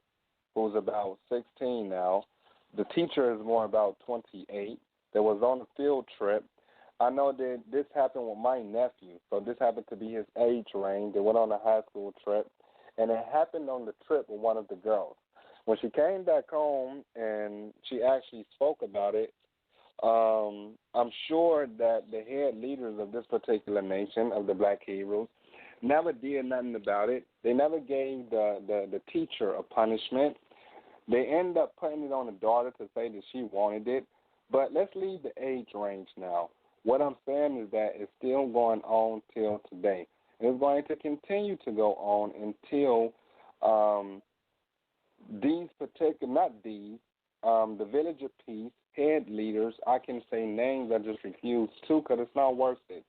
who's about 16 now. The teacher is more about 28. They was on a field trip. I know that this happened with my nephew, so this happened to be his age range. They went on a high school trip, and it happened on the trip with one of the girls. When she came back home and she actually spoke about it, I'm sure that the head leaders of this particular nation, of the Black Hebrews, never did nothing about it. They never gave the teacher a punishment. They ended up putting it on the daughter to say that she wanted it. But let's leave the age range now. What I'm saying is that it's still going on till today. And it's going to continue to go on until the Village of Peace head leaders, I can say names, I just refuse to because it's not worth it.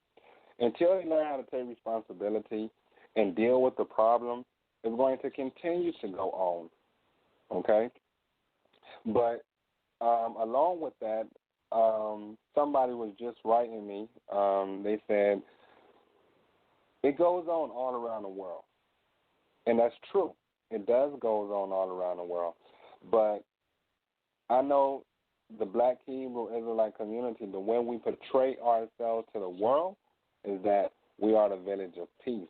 Until they learn how to take responsibility and deal with the problem, it's going to continue to go on, okay? But along with that, somebody was just writing me. They said, it goes on all around the world. And that's true. It does go on all around the world. But I know the Black Hebrew Israelite community, the way we portray ourselves to the world is that we are the village of peace.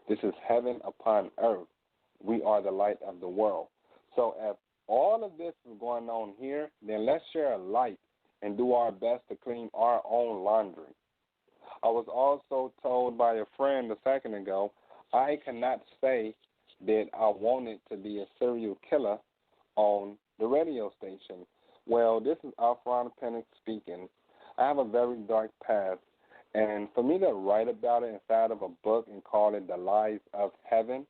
This is heaven upon earth. We are the light of the world. So if all of this is going on here, then let's share a light and do our best to clean our own laundry. I was also told by a friend a second ago, I cannot say that I wanted to be a serial killer on the radio station. Well, this is Fenix speaking. I have a very dark past, and for me to write about it inside of a book and call it The Lies of Heaven,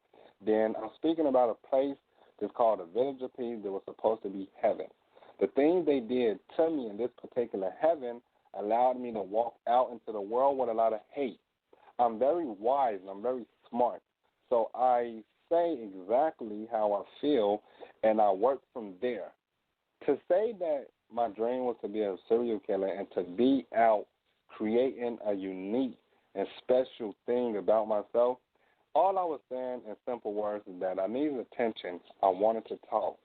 then I'm speaking about a place that's called the Village of Peace that was supposed to be heaven. The things they did to me in this particular heaven allowed me to walk out into the world with a lot of hate. I'm very wise and I'm very smart, so I say exactly how I feel, and I work from there. To say that my dream was to be a serial killer and to be out creating a unique and special thing about myself, all I was saying in simple words is that I needed attention. I wanted to talk.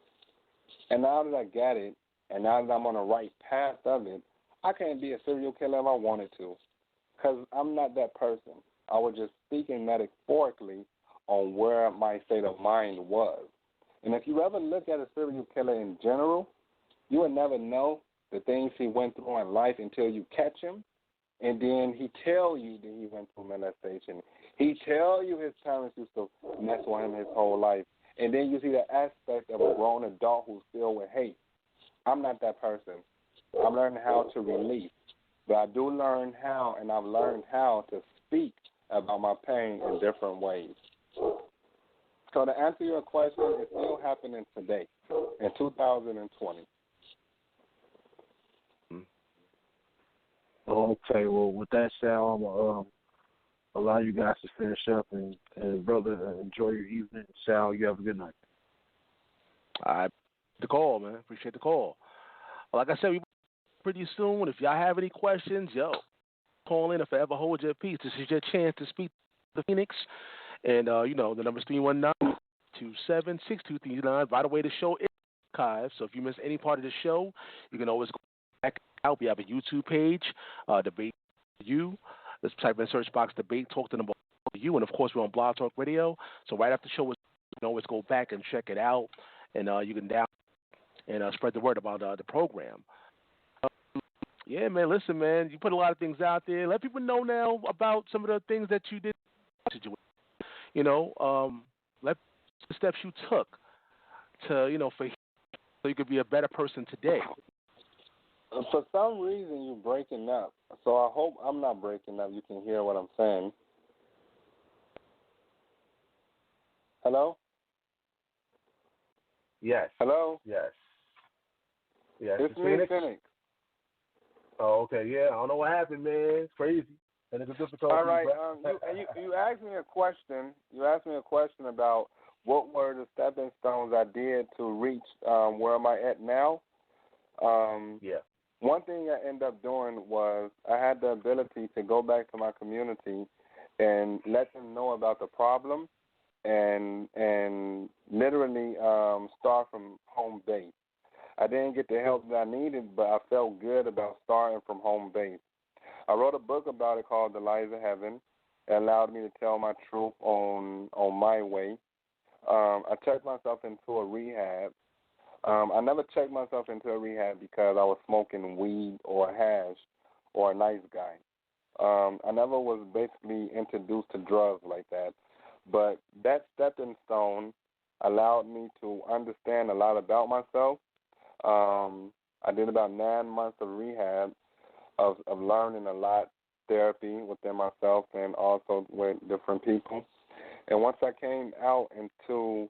And now that I got it, and now that I'm on the right path of it, I can't be a serial killer if I wanted to, because I'm not that person. I was just speaking metaphorically on where my state of mind was. And if you ever look at a serial killer in general, you will never know the things he went through in life until you catch him, and then he tell you that he went through molestation. He tell you his parents used to mess with him his whole life, and then you see the aspect of a grown adult who's filled with hate. I'm not that person. I'm learning how to release, but I do learn how, and I've learned how to speak about my pain in different ways. So to answer your question, it's still happening today, in 2020. Okay, well, with that, Sal, I'm going to allow you guys to finish up. And brother, enjoy your evening. Sal, you have a good night. I appreciate the call, man. Appreciate the call. Well, like I said, we pretty soon. If y'all have any questions, call in. If I ever hold your peace, this is your chance to speak to Fenix. And, the number's 319-227-6239. By the way, the show is archived, so if you miss any part of the show, you can always go back out. We have a YouTube page, DT4U. Let's type in the search box, Debate Talk, the number U. And, of course, we're on Blog Talk Radio. So right after the show, you can always go back and check it out. And you can download and spread the word about the program. Yeah, man, listen, man, you put a lot of things out there. Let people know now about some of the things that you did. Let the steps you took to, so you could be a better person today. For some reason, you're breaking up. So I hope I'm not breaking up. You can hear what I'm saying. Hello? Yes. Hello? Yes. Yes. It's me, Fenix. Oh, okay. Yeah, I don't know what happened, man. It's crazy. And it's a difficult. All right. You asked me a question. You asked me a question about what were the stepping stones I did to reach where am I at now. Yeah. One thing I ended up doing was I had the ability to go back to my community and let them know about the problem and literally start from home base. I didn't get the help that I needed, but I felt good about starting from home base. I wrote a book about it called The Lies of Heaven. It allowed me to tell my truth on my way. I checked myself into a rehab. I never checked myself into a rehab because I was smoking weed or hash or a nice guy. I never was basically introduced to drugs like that. But that stepping stone allowed me to understand a lot about myself. I did about 9 months of rehab, of learning a lot, therapy within myself and also with different people. And once I came out into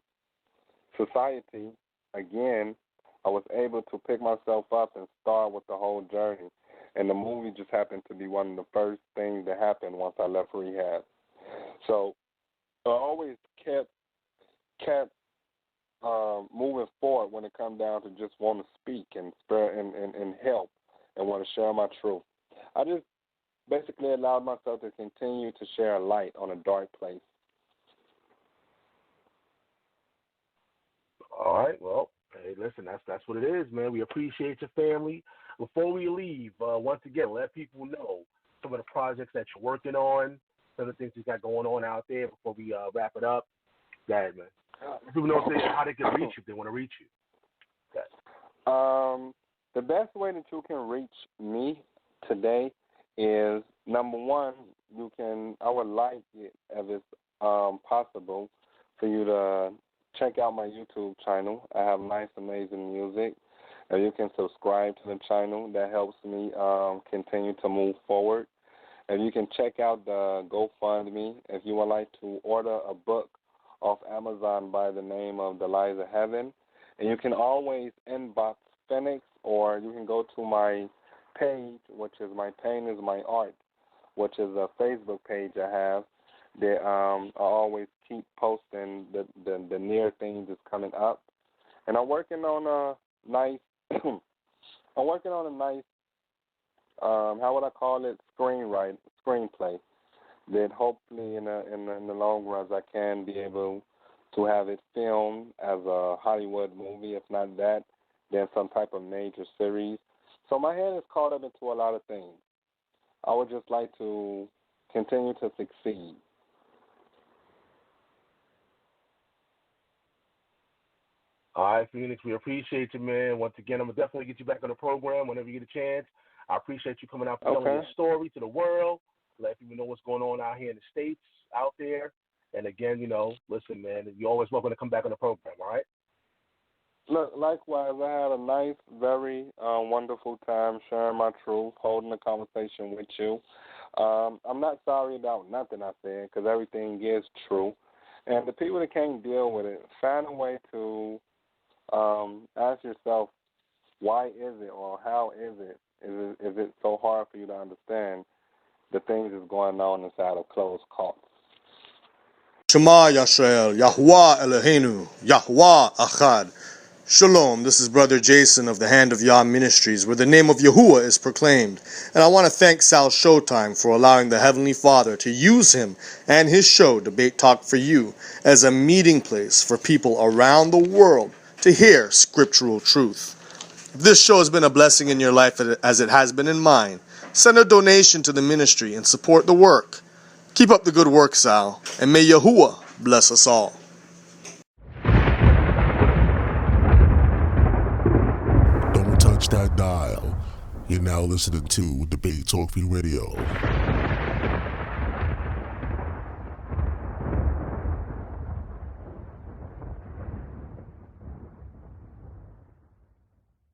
society, again, I was able to pick myself up and start with the whole journey. And the movie just happened to be one of the first things that happened once I left rehab. So I always kept moving forward when it comes down to just want to speak and spread and help and want to share my truth. I just basically allowed myself to continue to share a light on a dark place. All right, well, hey, listen, that's what it is, man. We appreciate your family. Before we leave, once again, let people know some of the projects that you're working on, some of the things you got going on out there before we wrap it up. Go ahead, man. People know how they can reach you if they want to reach you. The best way that you can reach me today is, number one, I would like it, if it's possible, for you to check out my YouTube channel. I have nice, amazing music. And you can subscribe to the channel. That helps me continue to move forward. And you can check out the GoFundMe if you would like to order a book off Amazon by the name of The Lies of Heaven. And you can always inbox Fenix, or you can go to my page, which is My Pain is My Art, which is a Facebook page I have that I always keep posting the near things that's coming up, and I'm working on a nice how would I call it, screenplay that hopefully in the long run I can be able to have it filmed as a Hollywood movie. If not that, then some type of major series. So my head is caught up into a lot of things. I would just like to continue to succeed. All right, Phoenix, we appreciate you, man. Once again, I'm going to definitely get you back on the program whenever you get a chance. I appreciate you coming out and telling your story to the world, let people know what's going on out here in the States, out there. And again, listen, man, you're always welcome to come back on the program, all right? Look, likewise, I had a nice, very wonderful time sharing my truth, holding a conversation with you. I'm not sorry about nothing I said because everything is true. And the people that can't deal with it, find a way to ask yourself, why is it or how is it? Is it so hard for you to understand the things that's going on inside of closed cults? Shema Yisrael, Yahuwah Eloheinu, Yahuwah Achad. Shalom, this is Brother Jason of the Hand of Yah Ministries, where the name of Yahuwah is proclaimed. And I want to thank Sal Showtime for allowing the Heavenly Father to use him and his show, Debate Talk for You, as a meeting place for people around the world to hear scriptural truth. If this show has been a blessing in your life as it has been in mine, send a donation to the ministry and support the work. Keep up the good work, Sal, and may Yahuwah bless us all. Don't touch that dial. You're now listening to Debate Talk for You Radio.